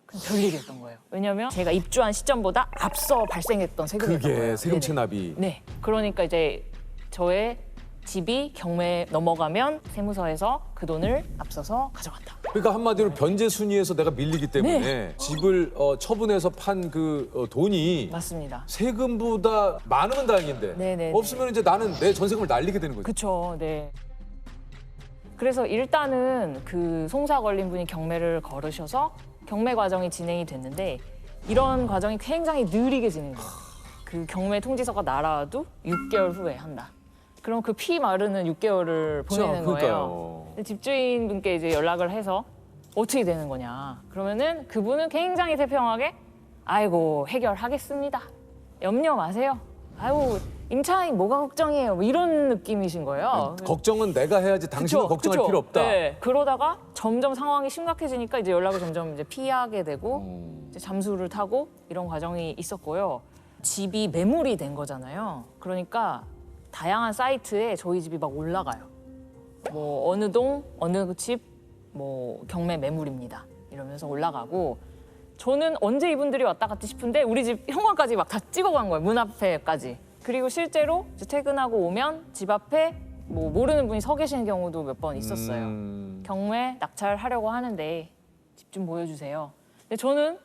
그냥 별일이었던 거예요. 왜냐하면 제가 입주한 시점보다 앞서 발생했던 세금이었던 거예요. 그게 세금 네네. 체납이. 네, 그러니까 이제 저의 집이 경매에 넘어가면 세무서에서 그 돈을 앞서서 가져간다. 그러니까 한마디로 변제 순위에서 내가 밀리기 때문에 네. 집을 처분해서 판 그 돈이 맞습니다. 세금보다 많으면 다행인데 네네네. 없으면 이제 나는 내 전세금을 날리게 되는 거죠. 그렇죠. 네. 그래서 일단은 그 송사 걸린 분이 경매를 걸으셔서 경매 과정이 진행이 됐는데 이런 과정이 굉장히 느리게 진행돼요. 그 경매 통지서가 날아와도 6개월 후에 한다. 그럼 그 피 마르는 6개월을 보내는 거예요. 그러니까요. 근데 집주인분께 이제 연락을 해서 어떻게 되는 거냐. 그러면은 그분은 굉장히 태평하게 아이고 해결하겠습니다. 염려 마세요. 아이고 임차인 뭐가 걱정이에요. 뭐 이런 느낌이신 거예요. 걱정은 내가 해야지 당신은 그쵸, 걱정할 그쵸. 필요 없다. 네. 그러다가 점점 상황이 심각해지니까 이제 연락을 점점 이제 피하게 되고 이제 잠수를 타고 이런 과정이 있었고요. 집이 매물이 된 거잖아요. 그러니까 다양한 사이트에 저희 집이 막 올라가요. 뭐 어느 동, 어느 집, 뭐 경매 매물입니다. 이러면서 올라가고 저는 언제 이분들이 왔다 갔지 싶은데 우리 집 현관까지 막 다 찍어간 거예요. 문 앞에까지. 그리고 실제로 이제 퇴근하고 오면 집 앞에 뭐 모르는 분이 서 계시는 경우도 몇 번 있었어요. 경매 낙찰하려고 하는데 집 좀 보여주세요. 근데 저는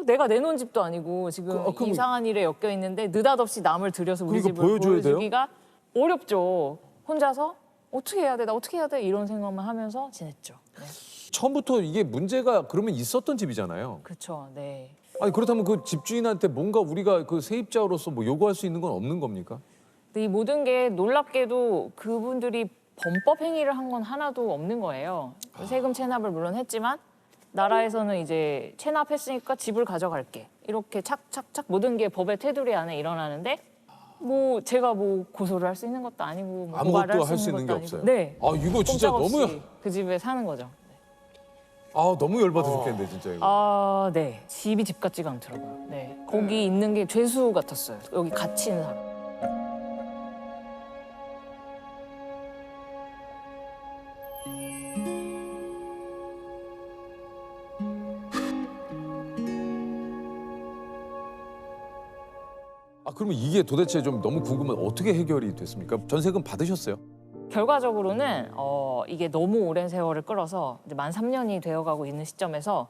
내가 내놓은 집도 아니고 지금 그럼 이상한 일에 엮여 있는데 느닷없이 남을 들여서 우리 그러니까 집을 보여줘야 돼요? 보여주기가 어렵죠. 혼자서 어떻게 해야 돼? 나 어떻게 해야 돼? 이런 생각만 하면서 지냈죠. 네. 처음부터 이게 문제가 그러면 있었던 집이잖아요. 그렇죠. 네. 아니 그렇다면 그 집주인한테 뭔가 우리가 그 세입자로서 뭐 요구할 수 있는 건 없는 겁니까? 근데 이 모든 게 놀랍게도 그분들이 범법 행위를 한 건 하나도 없는 거예요. 세금 체납을 물론 했지만 나라에서는 이제 체납했으니까 집을 가져갈게. 이렇게 착착착 모든 게 법의 테두리 안에 일어나는데 뭐 제가 뭐 고소를 할 수 있는 것도 아니고 뭐 고발을 아무것도 할 수 있는 게 것도 없어요. 아니고. 네. 아 이거 진짜 꼼짝없이 너무 그 집에 사는 거죠. 아 너무 열받아 죽겠는데 진짜 이거. 아, 네. 집이 집 같지가 않더라고요. 네. 거기 있는 게 죄수 같았어요. 여기 같이 있는 사람. 아 그러면 이게 도대체 좀 너무 궁금한 어떻게 해결이 됐습니까? 전세금 받으셨어요? 결과적으로는 이게 너무 오랜 세월을 끌어서 이제 만 3년이 되어가고 있는 시점에서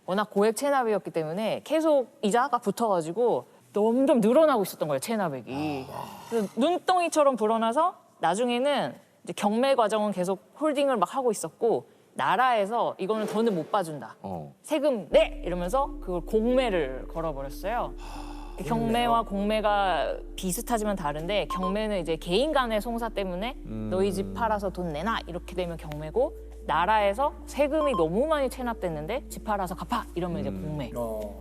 워낙 고액 체납이었기 때문에 계속 이자가 붙어가지고 점점 늘어나고 있었던 거예요, 체납액이. 그래서 눈덩이처럼 불어나서 나중에는 이제 경매 과정은 계속 홀딩을 막 하고 있었고 나라에서 이거는 더는 못 봐준다. 세금 내! 이러면서 그걸 공매를 걸어버렸어요. 경매와 공매가 비슷하지만 다른데 경매는 이제 개인 간의 송사 때문에 너희 집 팔아서 돈 내놔 이렇게 되면 경매고 나라에서 세금이 너무 많이 체납됐는데 집 팔아서 갚아 이러면 이제 공매.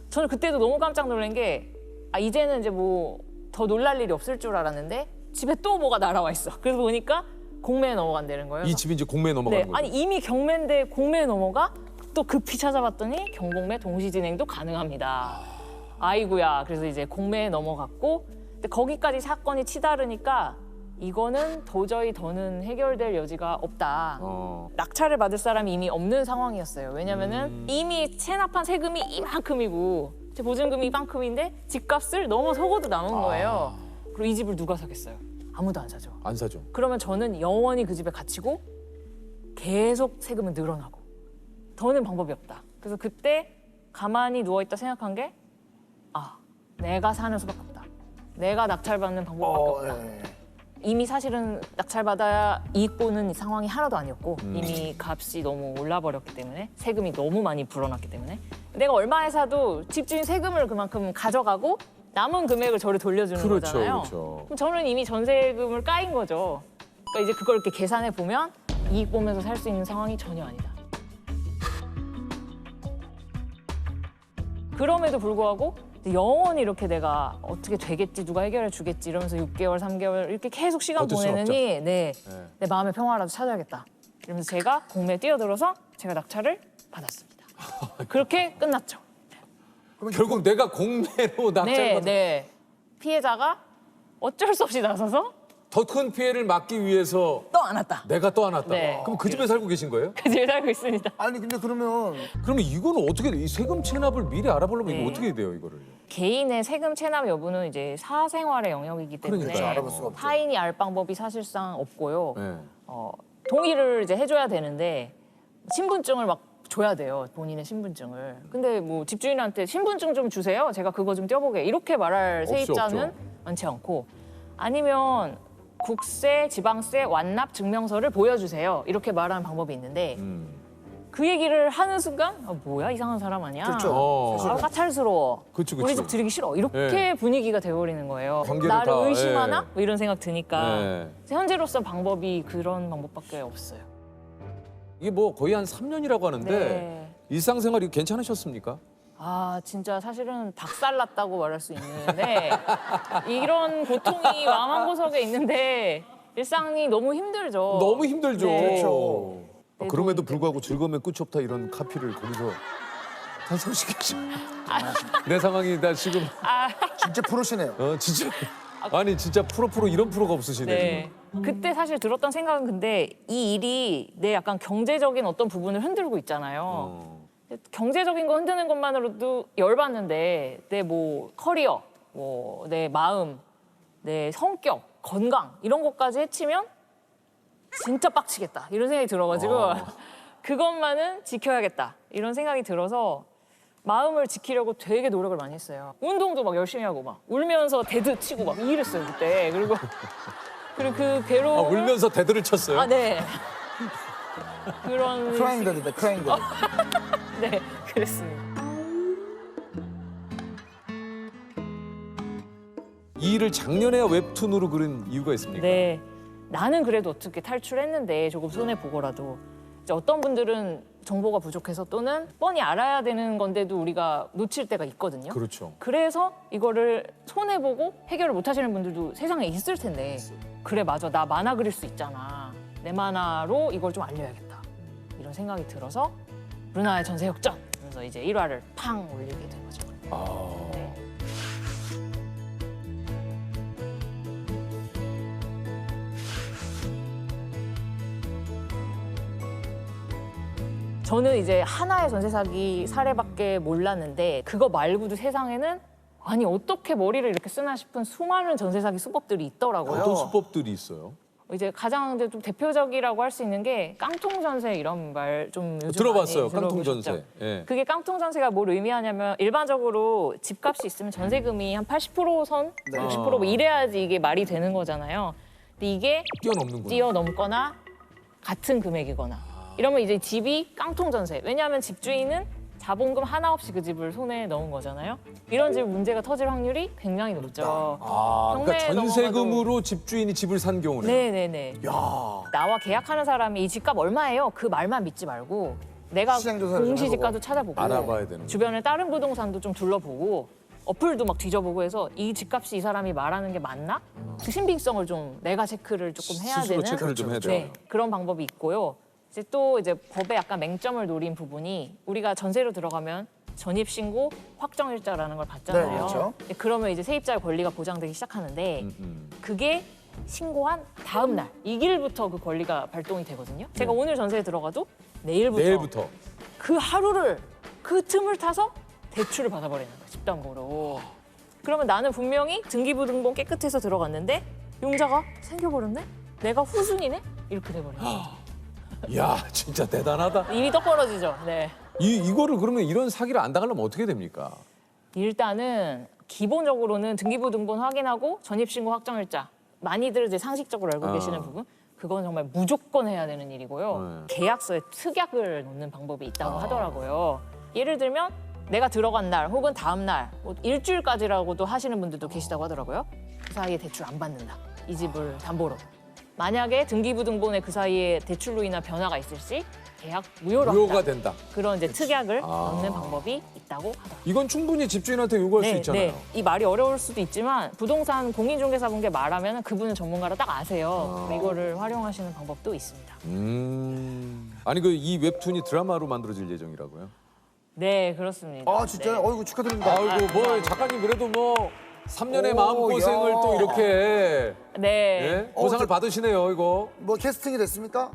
저는 그때도 너무 깜짝 놀란 게 이제는 이제 뭐 더 놀랄 일이 없을 줄 알았는데 집에 또 뭐가 날아와 있어. 그래서 보니까 공매에 넘어간다는 거예요. 이 집이 이제 공매에 넘어가는 네, 거죠? 아니 이미 경매인데 공매에 넘어가? 또 급히 찾아봤더니 경공매 동시 진행도 가능합니다. 아이고야. 그래서 이제 공매에 넘어갔고 근데 거기까지 사건이 치달으니까 이거는 도저히 더는 해결될 여지가 없다. 낙찰을 받을 사람이 이미 없는 상황이었어요. 왜냐면은 이미 체납한 세금이 이만큼이고 제 보증금이 이만큼인데 집값을 넘어서고도 남은 거예요. 그리고 이 집을 누가 사겠어요? 아무도 안 사죠. 안 사죠. 그러면 저는 영원히 그 집에 갇히고 계속 세금은 늘어나고 더는 방법이 없다. 그래서 그때 가만히 누워있다 생각한 게 내가 사는 수밖에 없다. 내가 낙찰받는 방법밖에 없다. 이미 사실은 낙찰받아야 이익 보는 상황이 하나도 아니었고 이미 값이 너무 올라버렸기 때문에 세금이 너무 많이 불어났기 때문에 내가 얼마에 사도 집주인 세금을 그만큼 가져가고 남은 금액을 저를 돌려주는 거잖아요. 그렇죠. 그럼 저는 이미 전세금을 까인 거죠. 그러니까 이제 그걸 이렇게 계산해 보면 이익 보면서 살 수 있는 상황이 전혀 아니다. 그럼에도 불구하고 영원히 이렇게 내가 어떻게 되겠지, 누가 해결해 주겠지 이러면서 6개월, 3개월 이렇게 계속 시간 어쩔 수 보내느니 내 마음의 평화라도 찾아야겠다. 이러면서 제가 공매에 뛰어들어서 제가 낙찰을 받았습니다. 그렇게 끝났죠. 결국 내가 공매로 낙찰받은 네. 피해자가 어쩔 수 없이 나서서 더 큰 피해를 막기 위해서 또 안 왔다. 내가 또 안 왔다. 네. 그럼 그 집에 살고 계신 거예요? 그 집에 살고 있습니다. 아니 근데 그러면 이거는 어떻게 이 세금 체납을 미리 알아보려면 이거 어떻게 돼요 이거를? 개인의 세금 체납 여부는 이제 사생활의 영역이기 때문에 그러니까요. 알아볼 수가 없죠. 타인이 알 방법이 사실상 없고요. 네. 동의를 이제 해줘야 되는데 신분증을 막 줘야 돼요. 본인의 신분증을. 근데 뭐 집주인한테 신분증 좀 주세요. 제가 그거 좀 떼어보게. 이렇게 말할 세입자는 많지 않고 아니면 국세, 지방세, 완납 증명서를 보여주세요. 이렇게 말하는 방법이 있는데 그 얘기를 하는 순간 뭐야 이상한 사람 아니야? 그렇죠. 까탈스러워. 그치. 우리 집 드리기 싫어. 이렇게 네. 분위기가 되어버리는 거예요. 관계를 나를 다, 의심하나? 예. 뭐 이런 생각 드니까 네. 현재로서 방법이 그런 방법밖에 없어요. 이게 뭐 거의 한 3년이라고 하는데 네. 일상생활이 괜찮으셨습니까? 진짜 사실은 박살났다고 말할 수 있는데 이런 고통이 마음 한구석에 있는데 일상이 너무 힘들죠. 너무 힘들죠. 네. 그렇죠. 그럼에도 불구하고 즐거움의 끝이 없다 이런 카피를 거기서 탄생시키죠. 내 상황이 나 지금 진짜 프로시네요. 진짜 아니 진짜 프로 이런 프로가 없으시네. 네. 그때 사실 들었던 생각은 근데 이 일이 내 약간 경제적인 어떤 부분을 흔들고 있잖아요. 경제적인 거 흔드는 것만으로도 열받는데 내 뭐 커리어, 뭐 내 마음, 내 성격, 건강 이런 것까지 해치면 진짜 빡치겠다 이런 생각이 들어가지고 그것만은 지켜야겠다 이런 생각이 들어서 마음을 지키려고 되게 노력을 많이 했어요. 운동도 막 열심히 하고 막 울면서 데드 치고 막 이랬어요 그때. 그리고 그 괴로움 울면서 데드를 쳤어요? 아, 네. 그런 크라잉 데드다, 크라잉 데드. 네, 그랬습니다. 이 일을 작년에 웹툰으로 그린 이유가 있습니까? 네, 나는 그래도 어떻게 탈출했는데 조금 손해 보고라도 이제 어떤 분들은 정보가 부족해서 또는 뻔히 알아야 되는 건데도 우리가 놓칠 때가 있거든요. 그렇죠. 그래서 이거를 손해 보고 해결을 못 하시는 분들도 세상에 있을 텐데 그래 맞아 나 만화 그릴 수 있잖아 내 만화로 이걸 좀 알려야겠다 이런 생각이 들어서 루나의 전세 역전 그래서 이제 1화를 팡 올리게 된 거죠. 네. 저는 이제 하나의 전세 사기 사례밖에 몰랐는데 그거 말고도 세상에는 아니 어떻게 머리를 이렇게 쓰나 싶은 수많은 전세 사기 수법들이 있더라고요. 어떤 수법들이 있어요? 이제 가장 좀 대표적이라고 할 수 있는 게 깡통 전세 이런 말 좀 요즘 들어봤어요. 많이 깡통 들어보셨죠? 전세. 예. 그게 깡통 전세가 뭘 의미하냐면 일반적으로 집값이 있으면 전세금이 한 80%선, 네. 60% 뭐 이래야지 이게 말이 되는 거잖아요. 근데 이게 뛰어넘는구나. 뛰어넘거나 같은 금액이거나 이러면 이제 집이 깡통 전세. 왜냐하면 집주인은 자본금 하나 없이 그 집을 손에 넣은 거잖아요. 이런 집 문제가 터질 확률이 굉장히 높죠. 그러니까 경매에 전세금으로 집주인이 집을 산 경우는. 네네네. 야. 나와 계약하는 사람이 이 집값 얼마예요? 그 말만 믿지 말고 내가 공시지가도 찾아보고 알아봐야 되는 주변에 다른 부동산도 좀 둘러보고 어플도 막 뒤져보고 해서 이 집값이 이 사람이 말하는 게 맞나? 그 신빙성을 좀 내가 체크를 조금 해야 스스로 되는 체크를 좀 해야 돼요. 네, 그런 방법이 있고요. 이제 또 이제 법에 약간 맹점을 노린 부분이 우리가 전세로 들어가면 전입신고 확정일자라는 걸 받잖아요. 네, 그렇죠. 그러면 이제 세입자의 권리가 보장되기 시작하는데 그게 신고한 다음 날 이 길부터 그 권리가 발동이 되거든요. 제가 오늘 전세에 들어가도 내일부터 그 하루를 그 틈을 타서 대출을 받아버리는 거예요. 집담보로. 그러면 나는 분명히 등기부등본 깨끗해서 들어갔는데 용자가 생겨버렸네? 내가 후순이네? 이렇게 돼버려요. 야, 진짜 대단하다. 입이 떡 벌어지죠. 네. 이거를 그러면 이런 사기를 안 당하려면 어떻게 됩니까? 일단은 기본적으로는 등기부등본 확인하고 전입신고 확정일자. 많이들 이제 상식적으로 알고 계시는 부분. 그건 정말 무조건 해야 되는 일이고요. 계약서에 특약을 놓는 방법이 있다고 하더라고요. 예를 들면 내가 들어간 날 혹은 다음 날 뭐 일주일까지라고도 하시는 분들도 계시다고 하더라고요. 그 사이에 대출 안 받는다. 이 집을 담보로. 만약에 등기부등본에 그 사이에 대출로 인한 변화가 있을 시 계약 무효로 무효가 한다. 된다. 그런 이제 특약을 넣는 방법이 있다고 하더라고요. 이건 충분히 집주인한테 요구할 수 있잖아요. 이 말이 어려울 수도 있지만 부동산 공인중개사분께 말하면 그분은 전문가라 딱 아세요. 이거를 활용하시는 방법도 있습니다. 아니 그 이 웹툰이 드라마로 만들어질 예정이라고요? 네, 그렇습니다. 아 진짜요? 네. 어이구 축하드립니다. 아이고 뭐 작가님 그래도 뭐 3년의 오, 마음고생을 야. 또 이렇게 네. 예? 보상을 받으시네요, 이거. 뭐 캐스팅이 됐습니까?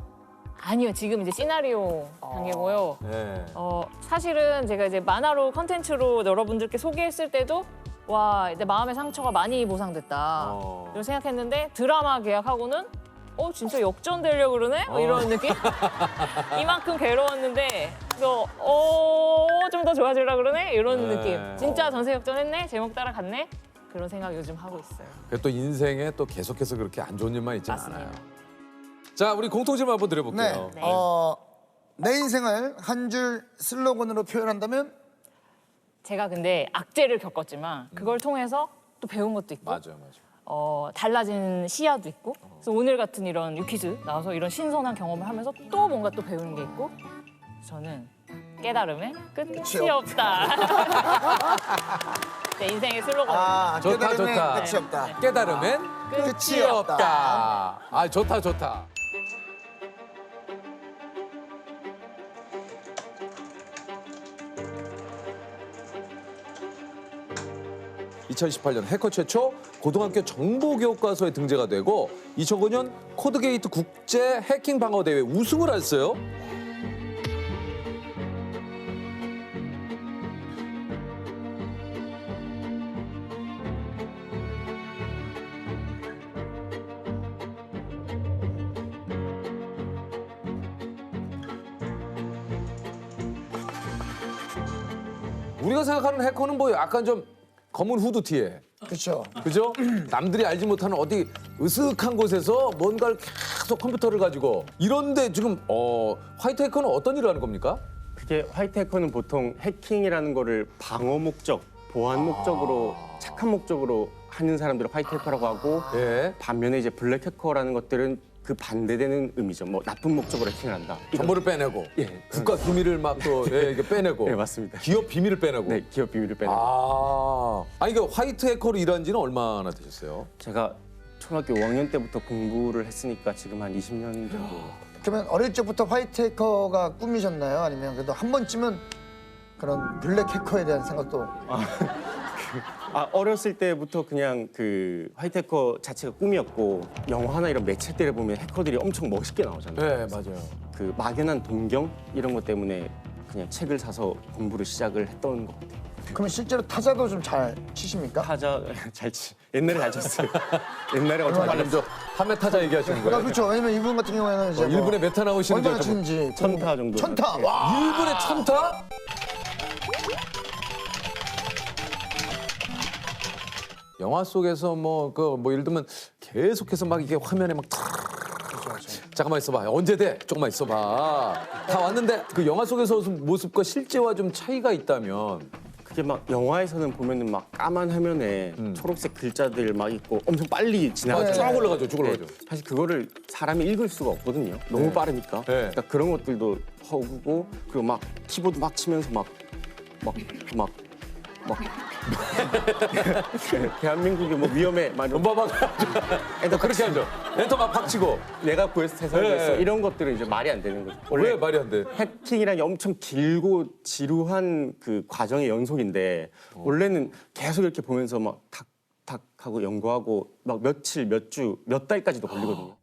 아니요, 지금 이제 시나리오 단계고요. 네. 사실은 제가 이제 만화로 컨텐츠로 여러분들께 소개했을 때도 와, 내 마음의 상처가 많이 보상됐다. 이런 생각했는데 드라마 계약하고는 진짜 역전되려고 그러네? 뭐 이런 느낌? 이만큼 괴로웠는데 그래서 좀 더 좋아지려고 그러네? 이런 네. 느낌. 진짜 전세 역전했네? 제목 따라갔네? 그런 생각 요즘 하고 있어요. 또 인생에 또 계속해서 그렇게 안 좋은 일만 있지 맞습니다. 않아요. 자, 우리 공통점 한번 드려볼게요. 네. 내 인생을 한 줄 슬로건으로 표현한다면? 제가 근데 악재를 겪었지만 그걸 통해서 또 배운 것도 있고 맞아요. 달라진 시야도 있고 그래서 오늘 같은 이런 유퀴즈 나와서 이런 신선한 경험을 하면서 또 뭔가 또 배우는 게 있고 저는 깨달음에 끝이 없다. 내 인생의 슬로건. 좋다, 좋다. 끝이 없다. 깨달음엔 끝이 없다. 아, 좋다, 좋다. (2018년) 해커 최초 고등학교 정보교과서에 등재가 되고 2009년 코드게이트 국제 해킹 방어 대회 우승을 했어요. 우리가 생각하는 해커는 뭐 약간 좀 검은 후드티에 그렇죠. 그죠? 남들이 알지 못하는 어디 으슥한 곳에서 뭔가를 계속 컴퓨터를 가지고 이런데 지금 화이트 해커는 어떤 일을 하는 겁니까? 그게 화이트 해커는 보통 해킹이라는 거를 방어 목적, 보안 목적으로 착한 목적으로 하는 사람들을 화이트 해커라고 하고 반면에 이제 블랙 해커라는 것들은 그 반대되는 의미죠. 뭐 나쁜 목적으로 해킹을 한다. 정보를 빼내고 국가 기밀을 막 또 이게 빼내고 네, 맞습니다. 기업 비밀을 빼내고 네, 기업 비밀을 빼내고. 아니 그 화이트 해커로 일한 지는 얼마나 되셨어요? 제가 초등학교 5학년 때부터 공부를 했으니까 지금 한 20년 정도. 그러면 어릴 적부터 화이트 해커가 꿈이셨나요? 아니면 그래도 한 번쯤은 그런 블랙 해커에 대한 생각도 어렸을 때부터 그냥 그 화이트 해커 자체가 꿈이었고 영화나 이런 매체들을 보면 해커들이 엄청 멋있게 나오잖아요. 네, 맞아요. 그 막연한 동경 이런 것 때문에 그냥 책을 사서 공부를 시작을 했던 것 같아요. 그러면 실제로 타자도 좀 잘 치십니까? 타자 옛날에 잘 쳤어요. 옛날에 엄청 방금 저 하메 타자 얘기하시는 거예요? 그렇죠. 왜냐면 이분 같은 경우에는 이제 일본에 몇 타 나오시는지 얼마나 치는지 1000타 정도. 1000타. 와. 일본에 1000타? 영화 속에서 뭐 예를 들면 계속해서 막 이게 화면에 막 잠깐만 있어봐. 언제 돼? 조금만 있어봐. 다 왔는데 그 영화 속에서 모습과 실제와 좀 차이가 있다면 그게 막 영화에서는 보면은 막 까만 화면에 초록색 글자들 막 있고 엄청 빨리 지나가죠. 쭉 올라가죠, 쭉 올라가죠. 사실 그거를 사람이 읽을 수가 없거든요. 너무 네. 빠르니까. 그러니까 그런 것들도 허구고 그리고 막 키보드 막 치면서 막 대한민국이 뭐 위험해 막 엔터 그렇게 하죠. 엔터 막 박치고 내가 구해서 세상을 네. 구했어 이런 것들은 이제 말이 안 되는 거죠. 왜 말이 안 돼? 해킹이라는 게 엄청 길고 지루한 그 과정의 연속인데 원래는 계속 이렇게 보면서 막 탁탁 하고 연구하고 막 며칠, 몇 주, 몇 달까지도 걸리거든요.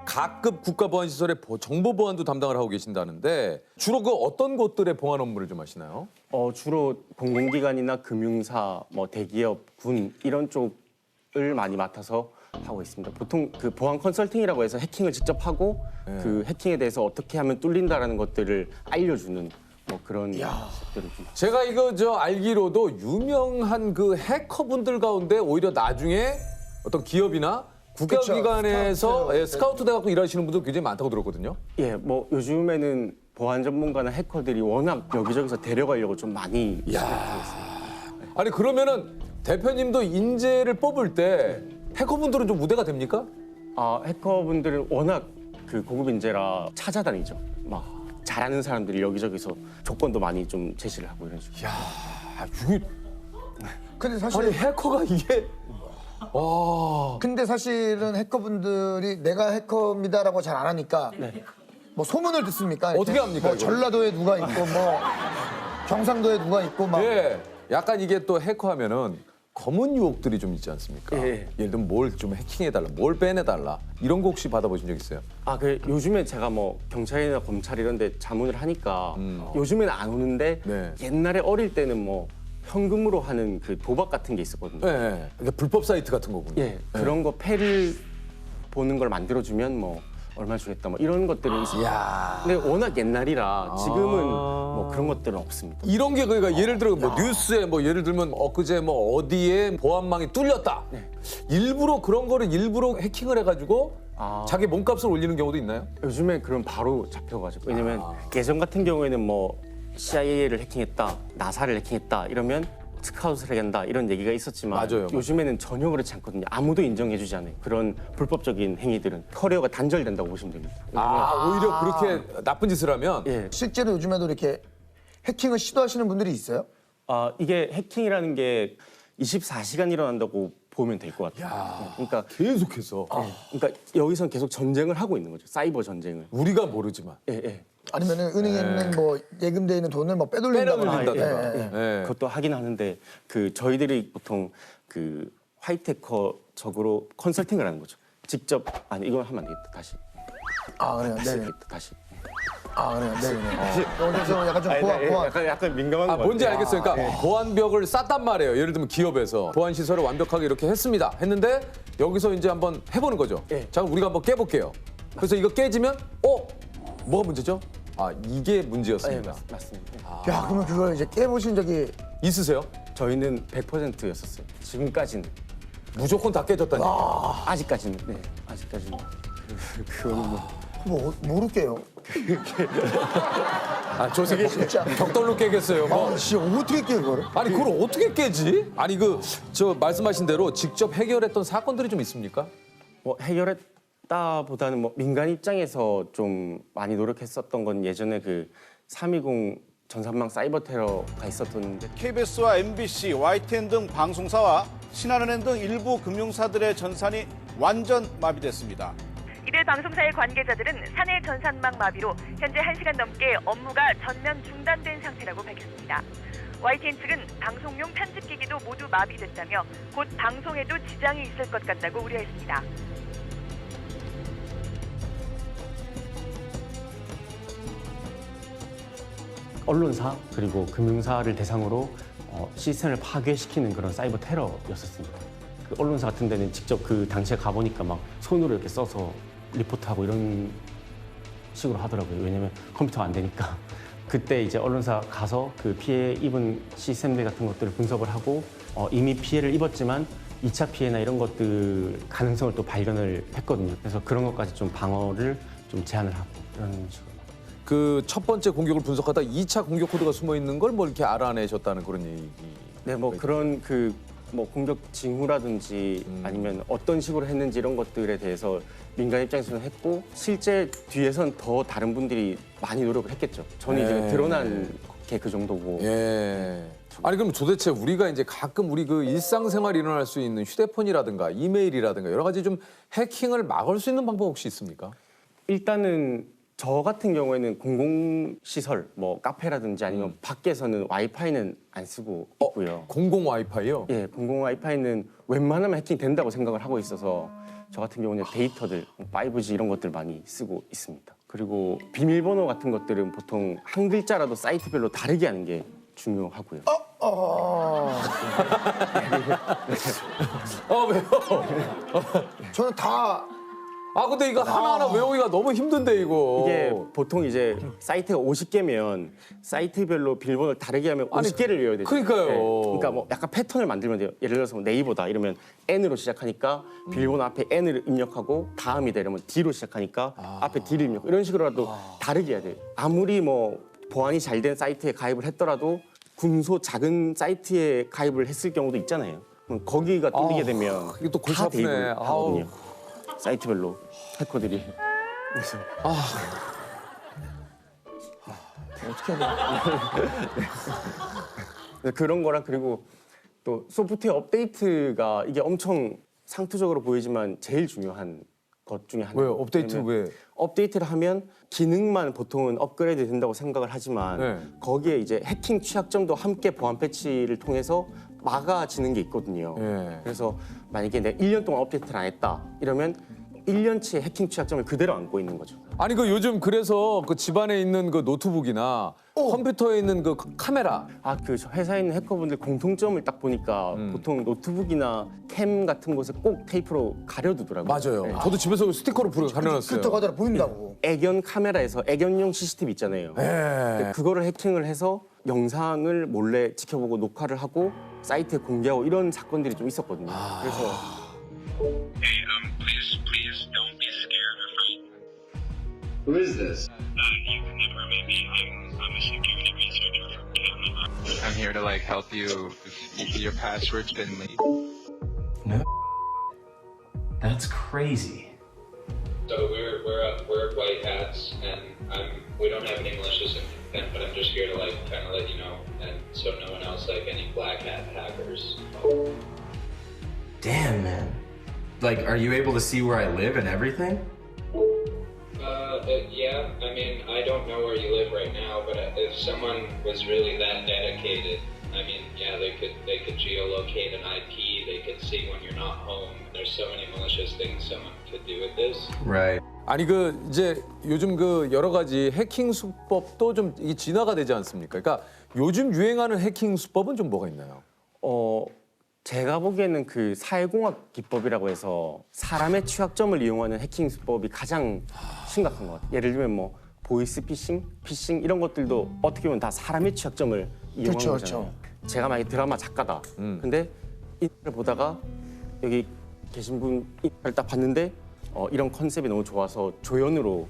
각급 국가보안시설의 정보보안도 담당을 하고 계신다는데 주로 그 어떤 곳들의 보안 업무를 좀 하시나요? 주로 공공기관이나 금융사, 뭐 대기업, 군 이런 쪽을 많이 맡아서 하고 있습니다. 보통 그 보안 컨설팅이라고 해서 해킹을 직접 하고 그 해킹에 대해서 어떻게 하면 뚫린다라는 것들을 알려주는 뭐 그런 것들을 좀. 제가 이거 알기로도 유명한 그 해커분들 가운데 오히려 나중에 어떤 기업이나 국가기관에서 스카우트 돼갖고 일하시는 분들 굉장히 많다고 들었거든요. 예, 뭐 요즘에는 보안 전문가나 해커들이 워낙 여기저기서 데려가려고 좀 많이 시도하고 있습니다. 아니 그러면은 대표님도 인재를 뽑을 때 해커분들은 좀 우대가 됩니까? 해커분들은 워낙 그 고급 인재라 찾아다니죠. 막 잘하는 사람들이 여기저기서 조건도 많이 좀 제시를 하고 이런 식으로. 근데 사실 아니 해커가 이게 근데 사실은 해커분들이 내가 해커입니다라고 잘 안 하니까 뭐 소문을 듣습니까? 이렇게? 어떻게 합니까, 뭐 이거? 전라도에 누가 있고 뭐 경상도에 누가 있고 막 약간 이게 또 해커하면은 검은 유혹들이 좀 있지 않습니까? 예를 들면 뭘 좀 해킹해달라, 뭘 빼내달라 이런 거 혹시 받아보신 적 있어요? 그 요즘에 제가 뭐 경찰이나 검찰 이런 데 자문을 하니까 요즘에는 안 오는데 옛날에 어릴 때는 뭐 현금으로 하는 그 도박 같은 게 있었거든요. 네, 그러니까 불법 사이트 같은 거군요. 예, 그런 거 패를 보는 걸 만들어주면 뭐 얼마 주겠다 뭐 이런 것들이 있어요. 근데 워낙 옛날이라 지금은 뭐 그런 것들은 없습니다. 이런 게 그러니까 예를 들어 뭐 뉴스에 뭐 예를 들면 엊그제 뭐 어디에 보안망이 뚫렸다. 일부러 그런 거를 일부러 해킹을 해가지고 자기 몸값을 올리는 경우도 있나요? 요즘에 그럼 바로 잡혀가지고 왜냐면 예전 같은 경우에는 뭐 CIA를 해킹했다, 나사를 해킹했다 이러면 스카웃을 한다 이런 얘기가 있었지만 요즘에는 전혀 그렇지 않거든요. 아무도 인정해주지 않아요. 그런 불법적인 행위들은 커리어가 단절된다고 보시면 됩니다. 오히려 그렇게 나쁜 짓을 하면 실제로 요즘에도 이렇게 해킹을 시도하시는 분들이 있어요? 이게 해킹이라는 게 24시간 일어난다고 보면 될 것 같아요. 그러니까 계속해서. 그러니까 여기선 계속 전쟁을 하고 있는 거죠. 사이버 전쟁을. 우리가 모르지만. 아니면은 은행에 있는 뭐 예금돼 있는 돈을 뭐 빼돌린다거나. 그것도 하긴 하는데 그 저희들이 보통 그 화이트 해커적으로 컨설팅을 하는 거죠. 직접 이건 하면 안 되겠다. 다시. 그래요. 네. 다시. 아, 그래요? 네네. 그래서 약간 좀 보안. 약간 민감한 거 뭔지 같아요. 알겠어요. 그러니까 보안벽을 쌌단 말이에요. 예를 들면 기업에서 보안 시설을 완벽하게 이렇게 했습니다. 했는데 여기서 이제 한번 해보는 거죠. 자, 그럼 우리가 한번 깨볼게요. 그래서 이거 깨지면 뭐가 문제죠? 아, 이게 문제였습니다. 네, 맞습니다. 야, 그러면 그걸 이제 깨보신 적이 있으세요? 저희는 100%였었어요. 지금까지는. 무조건 다 깨졌다니. 아직까지는. 네, 아직까지는. 그거는 뭐로 깨요? 아, 조셉 진짜. 벽돌로 깨겠어요. 뭐. 아, 진짜 어떻게 깨 그거를? 아니, 그걸 어떻게 깨지? 아니, 저 말씀하신 대로 직접 해결했던 사건들이 좀 있습니까? 뭐 해결했다보다는 뭐 민간 입장에서 좀 많이 노력했었던 건 예전에 그 320 전산망 사이버 테러가 있었던데 KBS와 MBC, YTN 등 방송사와 신한은행 등 일부 금융사들의 전산이 완전 마비됐습니다. 이들 방송사의 관계자들은 사내 전산망 마비로 현재 1시간 넘게 업무가 전면 중단된 상태라고 밝혔습니다. YTN 측은 방송용 편집기기도 모두 마비됐다며 곧 방송에도 지장이 있을 것 같다고 우려했습니다. 언론사 그리고 금융사를 대상으로 시스템을 파괴시키는 그런 사이버 테러였었습니다. 그 언론사 같은 데는 직접 그 당시에 가보니까 막 손으로 이렇게 써서 리포트하고 이런 식으로 하더라고요. 왜냐면 컴퓨터가 안 되니까. 그때 이제 언론사 가서 그 피해 입은 시스템들 같은 것들을 분석을 하고 이미 피해를 입었지만 2차 피해나 이런 것들 가능성을 또 발견을 했거든요. 그래서 그런 것까지 좀 방어를 좀 제한을 하고 이런 식으로. 그 첫 번째 공격을 분석하다 2차 공격 코드가 숨어 있는 걸 뭐 이렇게 알아내셨다는 그런 얘기. 네, 뭐 그런 뭐 공격 징후라든지 아니면 어떤 식으로 했는지 이런 것들에 대해서 민간 입장에서는 했고 실제 뒤에선 더 다른 분들이 많이 노력을 했겠죠. 저는 이제 드러난 게 그 정도고. 예. 아니 그럼 도대체 우리가 이제 가끔 우리 그 일상생활에 일어날 수 있는 휴대폰이라든가 이메일이라든가 여러 가지 좀 해킹을 막을 수 있는 방법 혹시 있습니까? 일단은 저 같은 경우에는 공공시설, 뭐 카페라든지 아니면 밖에서는 와이파이는 안 쓰고 있고요. 공공 와이파이요? 예, 공공 와이파이는 웬만하면 해킹 된다고 생각을 하고 있어서 저 같은 경우는 데이터들, 5G 이런 것들 많이 쓰고 있습니다. 그리고 비밀번호 같은 것들은 보통 한 글자라도 사이트별로 다르게 하는 게 중요하고요. 왜요? 저는 다. 근데 이거 하나하나 외우기가 너무 힘든데 이거. 이게 보통 이제 사이트가 50개면 사이트별로 비밀번호를 다르게 하면 50개를 외워야 되죠. 그러니까요. 그러니까 뭐 약간 패턴을 만들면 돼요. 예를 들어서 뭐 네이버다 이러면 N으로 시작하니까 비밀번호 앞에 N을 입력하고 다음이다 이러면 D로 시작하니까 앞에 D를 입력하고 이런 식으로라도 다르게 해야 돼요. 아무리 뭐 보안이 잘 된 사이트에 가입을 했더라도 군소 작은 사이트에 가입을 했을 경우도 있잖아요. 그럼 거기가 뚫리게 되면 이게 또 골치 다 아프네. 대입을 하거든요. 사이트별로 해커들이. 그래서 어떻게 해야 돼? 그런 거랑 그리고 또 소프트웨어 업데이트가 이게 엄청 상투적으로 보이지만 제일 중요한 것 중에 하나. 왜요? 업데이트 왜? 업데이트를 하면 기능만 보통은 업그레이드 된다고 생각을 하지만 거기에 이제 해킹 취약점도 함께 보안 패치를 통해서 막아지는 게 있거든요. 그래서 만약에 내가 1년 동안 업데이트를 안 했다 이러면 1년치의 해킹 취약점을 그대로 안고 있는 거죠. 아니 그 요즘 그래서 그 집안에 있는 그 노트북이나 컴퓨터에 있는 그 카메라. 그 회사에 있는 해커분들 공통점을 딱 보니까 보통 노트북이나 캠 같은 곳에 꼭 테이프로 가려두더라고요. 맞아요. 저도 집에서 스티커로 가려놨어요. 가더라 보인다고. 애견 카메라에서 애견용 CCTV 있잖아요. 근데 그거를 해킹을 해서 영상을 몰래 지켜보고 녹화를 하고 사이트에 공개하고 이런 사건들이 좀 있었거든요. 그래서 Please don't be scared or frightened. Who is this? You can never meet me. I'm a security researcher from Canada. I'm here to help you if your password's been leaked. No. That's crazy. So we're white hats, and we don't have any malicious intent, but I'm just here to kind of let you know, and so no one else any black hat hackers. Damn, man. Are you able to see where I live and everything? Yeah. I mean, I don't know where you live right now, but if someone was really that dedicated, I mean, yeah, they could geolocate an IP. They could see when you're not home. There's so many malicious things someone could do with this. Right. 아니 그 이제 요즘 그 여러 가지 해킹 수법도 좀 이게 진화가 되지 않습니까? 그러니까 요즘 유행하는 해킹 수법은 좀 뭐가 있나요? 제가 보기에는 그 사회공학 기법이라고 해서 사람의 취약점을 이용하는 해킹 수법이 가장 심각한 것 같아요. 예를 들면 뭐 보이스 피싱 이런 것들도 어떻게 보면 다 사람의 취약점을 이용하는 그렇죠, 거잖아요. 제가 만약에 드라마 작가다. 근데 이걸 보다가 여기 계신 분 이걸 딱 봤는데 이런 컨셉이 너무 좋아서 조연으로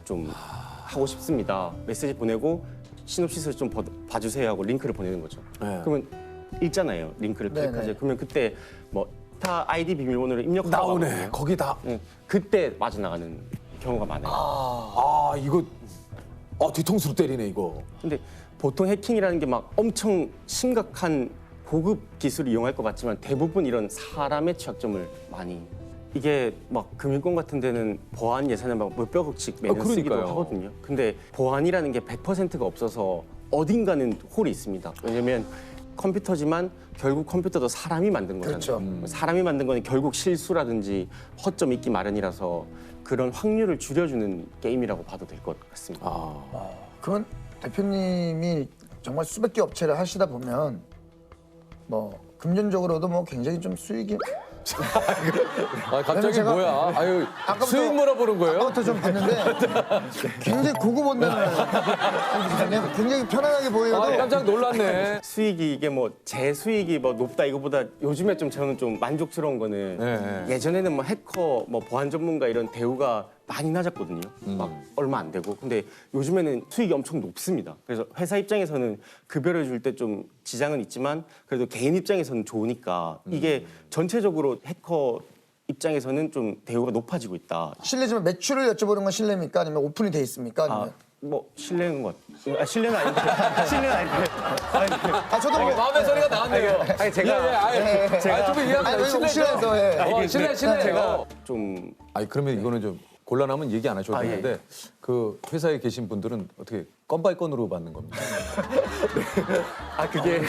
좀 하고 싶습니다. 메시지 보내고 시놉시스를 좀 봐주세요 하고 링크를 보내는 거죠. 그러면 읽잖아요. 링크를 클릭하죠. 그러면 그때 뭐 타 아이디 비밀번호를 입력하고 나오네. 거기다. 그때 빠져나가는 경우가 많아요. 이거 뒤통수로 때리네 이거. 근데 보통 해킹이라는 게 막 엄청 심각한 고급 기술을 이용할 것 같지만 대부분 이런 사람의 취약점을 많이 이게 막 금융권 같은 데는 보안 예산을 막 몇백억씩 매년 쓰기도 그러니까요. 하거든요. 근데 보안이라는 게 100%가 없어서 어딘가는 홀이 있습니다. 왜냐면 컴퓨터지만 결국 컴퓨터도 사람이 만든 거잖아요. 그렇죠. 사람이 만든 거는 결국 실수라든지 허점이 있기 마련이라서 그런 확률을 줄여주는 게임이라고 봐도 될 것 같습니다. 그건 대표님이 정말 수백 개 업체를 하시다 보면 뭐 금전적으로도 뭐 굉장히 좀 수익이 갑자기 제가 뭐야? 아유 수익 물어보는 거예요? 아까부터 좀 봤는데 굉장히 고급원단을 굉장히 편안하게 보여도 깜짝 놀랐네. 수익이 이게 뭐 제 수익이 뭐 높다 이거보다 요즘에 좀 저는 좀 만족스러운 거는 예전에는 뭐 해커 뭐 보안 전문가 이런 대우가 많이 낮았거든요. 막 얼마 안 되고. 근데 요즘에는 수익이 엄청 높습니다. 그래서 회사 입장에서는 급여를 줄 때 좀 지장은 있지만 그래도 개인 입장에서는 좋으니까 이게 전체적으로 해커 입장에서는 좀 대우가 높아지고 있다. 실례지만 매출을 여쭤보는 건 실례입니까? 아니면 오픈이 돼 있습니까? 아니면 뭐 실례인 것 같아요. 실례는 아닌데. 실례는 아닌데. 저도 뭐 마음의 소리가 나왔네요. 아니 제가 제가 좀 이해하면 실례죠. 실례. 제가 좀 아니 그러면 이거는 좀 곤란하면 얘기 안 하셔도 되는데 그 회사에 계신 분들은 어떻게 건 바이 건으로 받는 겁니다. 그게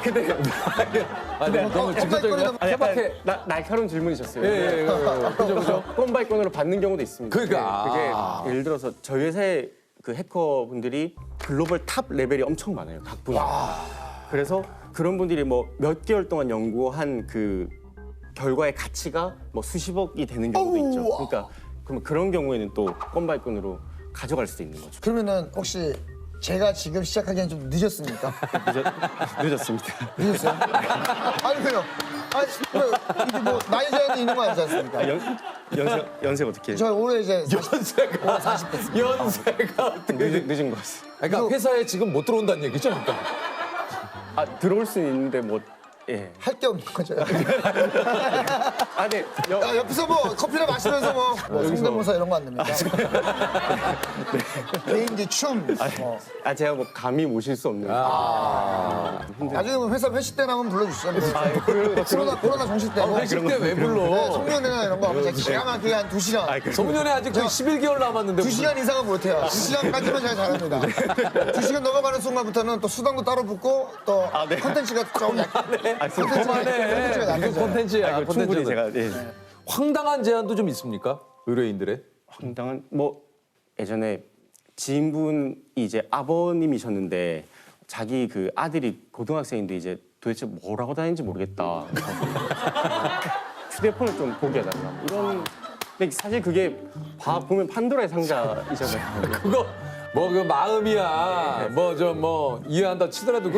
근데 너무 직접적이야. 약간 날카로운 질문이셨어요. 예. 그죠. 건바이 건으로 받는 경우도 있습니다. 그러니까. 그게 예를 들어서 저희 회사의 그 해커분들이 글로벌 탑 레벨이 엄청 많아요. 각 분야. 그래서 그런 분들이 뭐 몇 개월 동안 연구한 그 결과의 가치가 뭐 수십억이 되는 경우도 있죠. 그러니까 그러면 그런 경우에는 또 건바이 건으로 가져갈 수도 있는 거죠. 그러면은 혹시 제가 지금 시작하기엔 좀 늦었습니까? 늦었습니다. 늦었어요? 아니 왜요? 이게 뭐 나이 제한이 있는 거 아니지 않습니까? 연세 어떻게? 저 올해 이제 연세가 40 됐습니다. 연세가 늦은 것 같습니다. 그러니까 회사에 지금 못 들어온다는 얘기죠, 그러니까. 들어올 수는 있는데 뭐 예. 할 게 없는 거죠. 네. 옆에서 뭐 커피를 마시면서 뭐 성대모사 이런 거 안 됩니까? 개인기 춤. 제가 뭐 감히 모실 수 없는. 나중에 뭐 회사 회식 때나 한번 불러주시죠. 코로나 정식 때. 회식 때 왜 불러? 송년회나 이런 거 하면 제가 기가 막히게 한 2시간. 송년회 아직 거의 11개월 남았는데. 2시간 이상은 못해요. 2시간까지만 제가 잘합니다. 2시간 넘어가는 순간부터는 또 수당도 따로 붙고 또 콘텐츠가 좀 약간. 그만해. 콘텐츠야. 충분히 제가 황당한 제안도 좀 있습니까? 의뢰인들의? 황당한 뭐 예전에 지인분이 이제 아버님이셨는데 자기 그 아들이 고등학생인데 이제 도대체 뭐라고 다니는지 모르겠다. 휴대폰을 좀 보게 해달라. 이런. 근데 사실 그게 보면 판도라의 상자이잖아요. 그거 뭐 그 마음이야. 뭐 이해한다 치더라도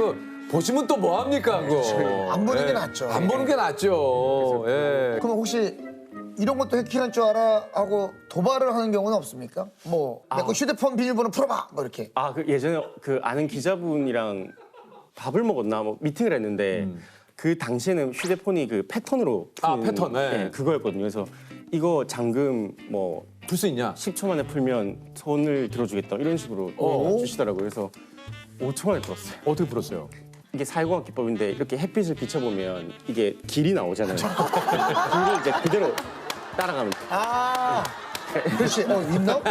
보시면 또 뭐 합니까 그거? 안 보는 게 낫죠. 안 보는 게 낫죠. 예. 그럼 혹시 이런 것도 해킹할 줄 알아 하고 도발을 하는 경우는 없습니까? 뭐 내 거 휴대폰 비밀번호 풀어봐 뭐 이렇게. 그 예전에 그 아는 기자분이랑 밥을 먹었나 뭐 미팅을 했는데 그 당시에는 휴대폰이 그 패턴으로 푸는 패턴. 네. 그거였거든요. 그래서 이거 잠금 뭐 풀 수 있냐? 10초 만에 풀면 손을 들어주겠다 이런 식으로 주시더라고요. 그래서 5초 만에 풀었어요. 어떻게 풀었어요? 이게 사회공학 기법인데 이렇게 햇빛을 비춰보면 이게 길이 나오잖아요. 길을 이제 그대로 따라가면 돼요. 그렇지. 있나?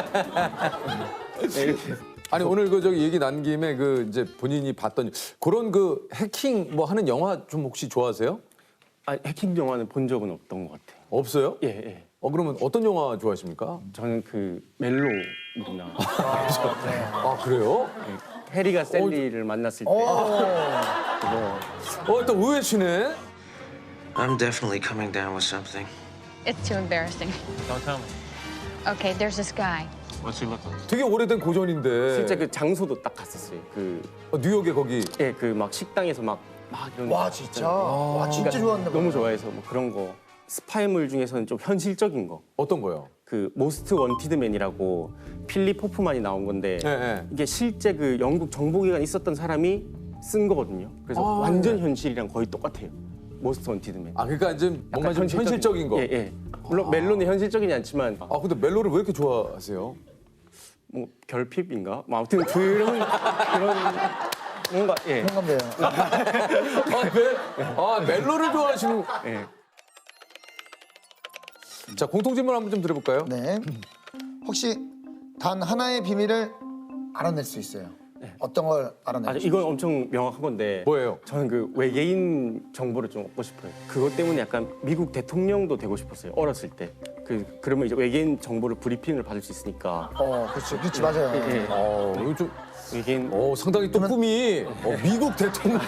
네, 이렇게. 아니 오늘 저기 얘기 난 김에 이제 본인이 봤던 그런 해킹 뭐 하는 영화 좀 혹시 좋아하세요? 해킹 영화는 본 적은 없던 것 같아요. 없어요? 예. 그러면 어떤 영화 좋아하십니까? 저는 그 멜로 누나. 아 그래요? 해리가 셀리를 만났을 때. 또 의외시네. I'm definitely coming down with something. It's too embarrassing. Don't tell me. Okay, there's this guy. What's he look like? 되게 오래된 고전인데. 실제 그 장소도 딱 갔었어요. 그 뉴욕에 거기. 예, 그 막 식당에서 막 이런. 와, 진짜? 와, 진짜 좋아했나 보다. 너무 좋아해서 뭐 그런 거. 스파이물 중에서는 좀 현실적인 거. 어떤 거요? 그 모스트 원티드맨이라고 필립 호프만이 나온 건데 이게 실제 그 영국 정보기관에 있었던 사람이 쓴 거거든요. 그래서 완전 현실이랑 거의 똑같아요. 모스트 원티드맨. 그러니까 이제 뭔가 좀 현실적인 거. 예. 물론 멜로는 현실적이지 않지만. 근데 멜로를 왜 이렇게 좋아하세요? 뭐 결핍인가? 뭐 아무튼 그런 뭔가 예. 공감돼요. 멜로를 좋아하시는. 예. 자, 공통 질문 한번 좀 드려볼까요? 네. 혹시 단 하나의 비밀을 알아낼 수 있어요? 어떤 걸 알아내요? 이건 엄청 명확한 건데. 뭐예요? 저는 그 외계인 정보를 좀 얻고 싶어요. 그것 때문에 약간 미국 대통령도 되고 싶었어요. 어렸을 때. 그러면 이제 외계인 정보를 브리핑을 받을 수 있으니까. 그렇지 맞아요. 예. 이거 좀 외계인. 상당히 또 꿈이 미국 대통령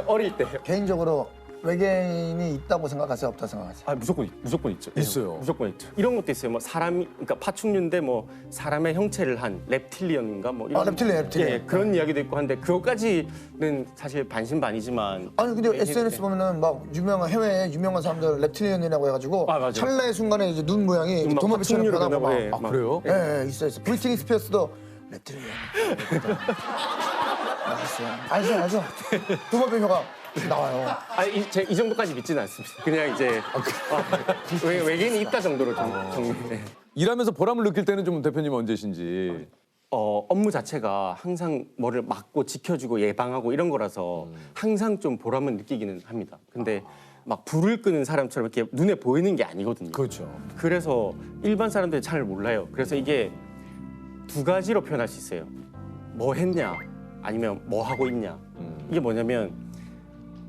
어릴 때. 개인적으로 외계인이 있다고 생각하세요? 없다고 생각하세요? 무조건 있죠. 있어요. 무조건 있죠. 이런 것도 있어요. 뭐 사람이 그러니까 파충류인데 뭐 사람의 형체를 한 reptilian인가 뭐 이런. reptilian. 예, 그런 이야기도 있고 한데 그것까지는 사실 반신반의지만. 아니 근데 SNS 보면은 막 유명한 해외에 유명한 사람들 reptilian이라고 해가지고 찰나의 순간에 이제 눈 모양이 도마비처럼 변하고 막. 그래요? 예, 있어요. 브리트니 스피어스도 reptilian. 알죠. 도마비 효과. 나와요. 이 정도까지 믿지는 않습니다. 그냥 이제 외계인이 있다 정도로 좀. 일하면서 보람을 느낄 때는 좀 대표님 언제신지. 업무 자체가 항상 뭐를 막고 지켜주고 예방하고 이런 거라서 항상 좀 보람을 느끼기는 합니다. 근데 막 불을 끄는 사람처럼 이렇게 눈에 보이는 게 아니거든요. 그렇죠. 그래서 일반 사람들이 잘 몰라요. 그래서 이게 두 가지로 표현할 수 있어요. 뭐 했냐 아니면 뭐 하고 있냐. 이게 뭐냐면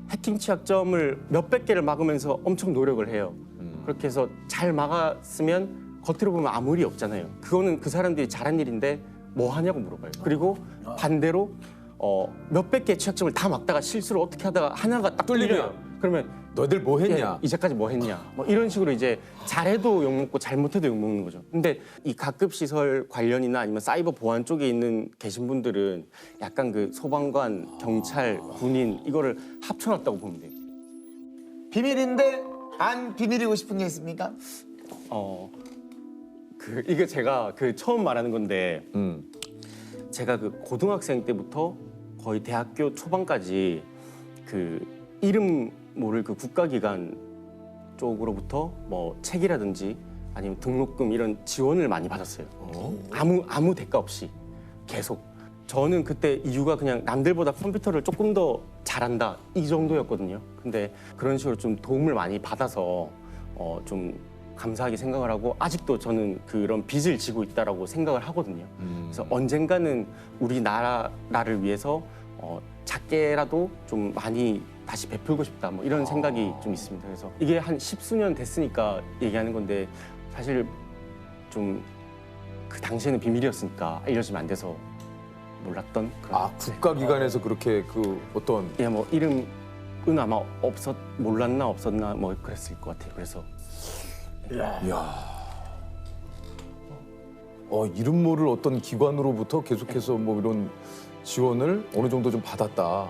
해킹 취약점을 몇백 개를 막으면서 엄청 노력을 해요. 그렇게 해서 잘 막았으면 겉으로 보면 아무 일이 없잖아요. 그거는 그 사람들이 잘한 일인데 뭐 하냐고 물어봐요. 그리고 반대로 몇백 개의 취약점을 다 막다가 실수를 어떻게 하다가 하나가 딱 뚫리면 그러면 너희들 뭐 했냐? 이제까지 뭐 했냐? 뭐 이런 식으로 이제 잘해도 욕먹고 잘못해도 욕먹는 거죠. 근데 이 가급 시설 관련이나 아니면 사이버 보안 쪽에 계신 분들은 약간 그 소방관, 경찰, 군인 이거를 합쳐놨다고 보면 돼요. 비밀인데 안 비밀이고 싶은 게 있습니까? 이게 제가 처음 말하는 건데 제가 그 고등학생 때부터 거의 대학교 초반까지 그 이름 모를 그 국가기관 쪽으로부터 뭐 책이라든지 아니면 등록금 이런 지원을 많이 받았어요. 아무 대가 없이 계속. 저는 그때 이유가 그냥 남들보다 컴퓨터를 조금 더 잘한다 이 정도였거든요. 근데 그런 식으로 좀 도움을 많이 받아서 좀 감사하게 생각을 하고 아직도 저는 그런 빚을 지고 있다라고 생각을 하거든요. 그래서 언젠가는 우리나라를 위해서 작게라도 좀 많이 다시 베풀고 싶다 뭐 이런 생각이 좀 있습니다. 그래서 이게 한 10수년 됐으니까 얘기하는 건데 사실 좀 그 당시에는 비밀이었으니까 알려지면 안 돼서 몰랐던 그런. 국가기관에서 그렇게 그 어떤. 예, 뭐 이름은 아마 몰랐나 없었나 뭐 그랬을 것 같아요. 그래서. 이야. 이름 모를 어떤 기관으로부터 계속해서 뭐 이런 지원을 어느 정도 좀 받았다.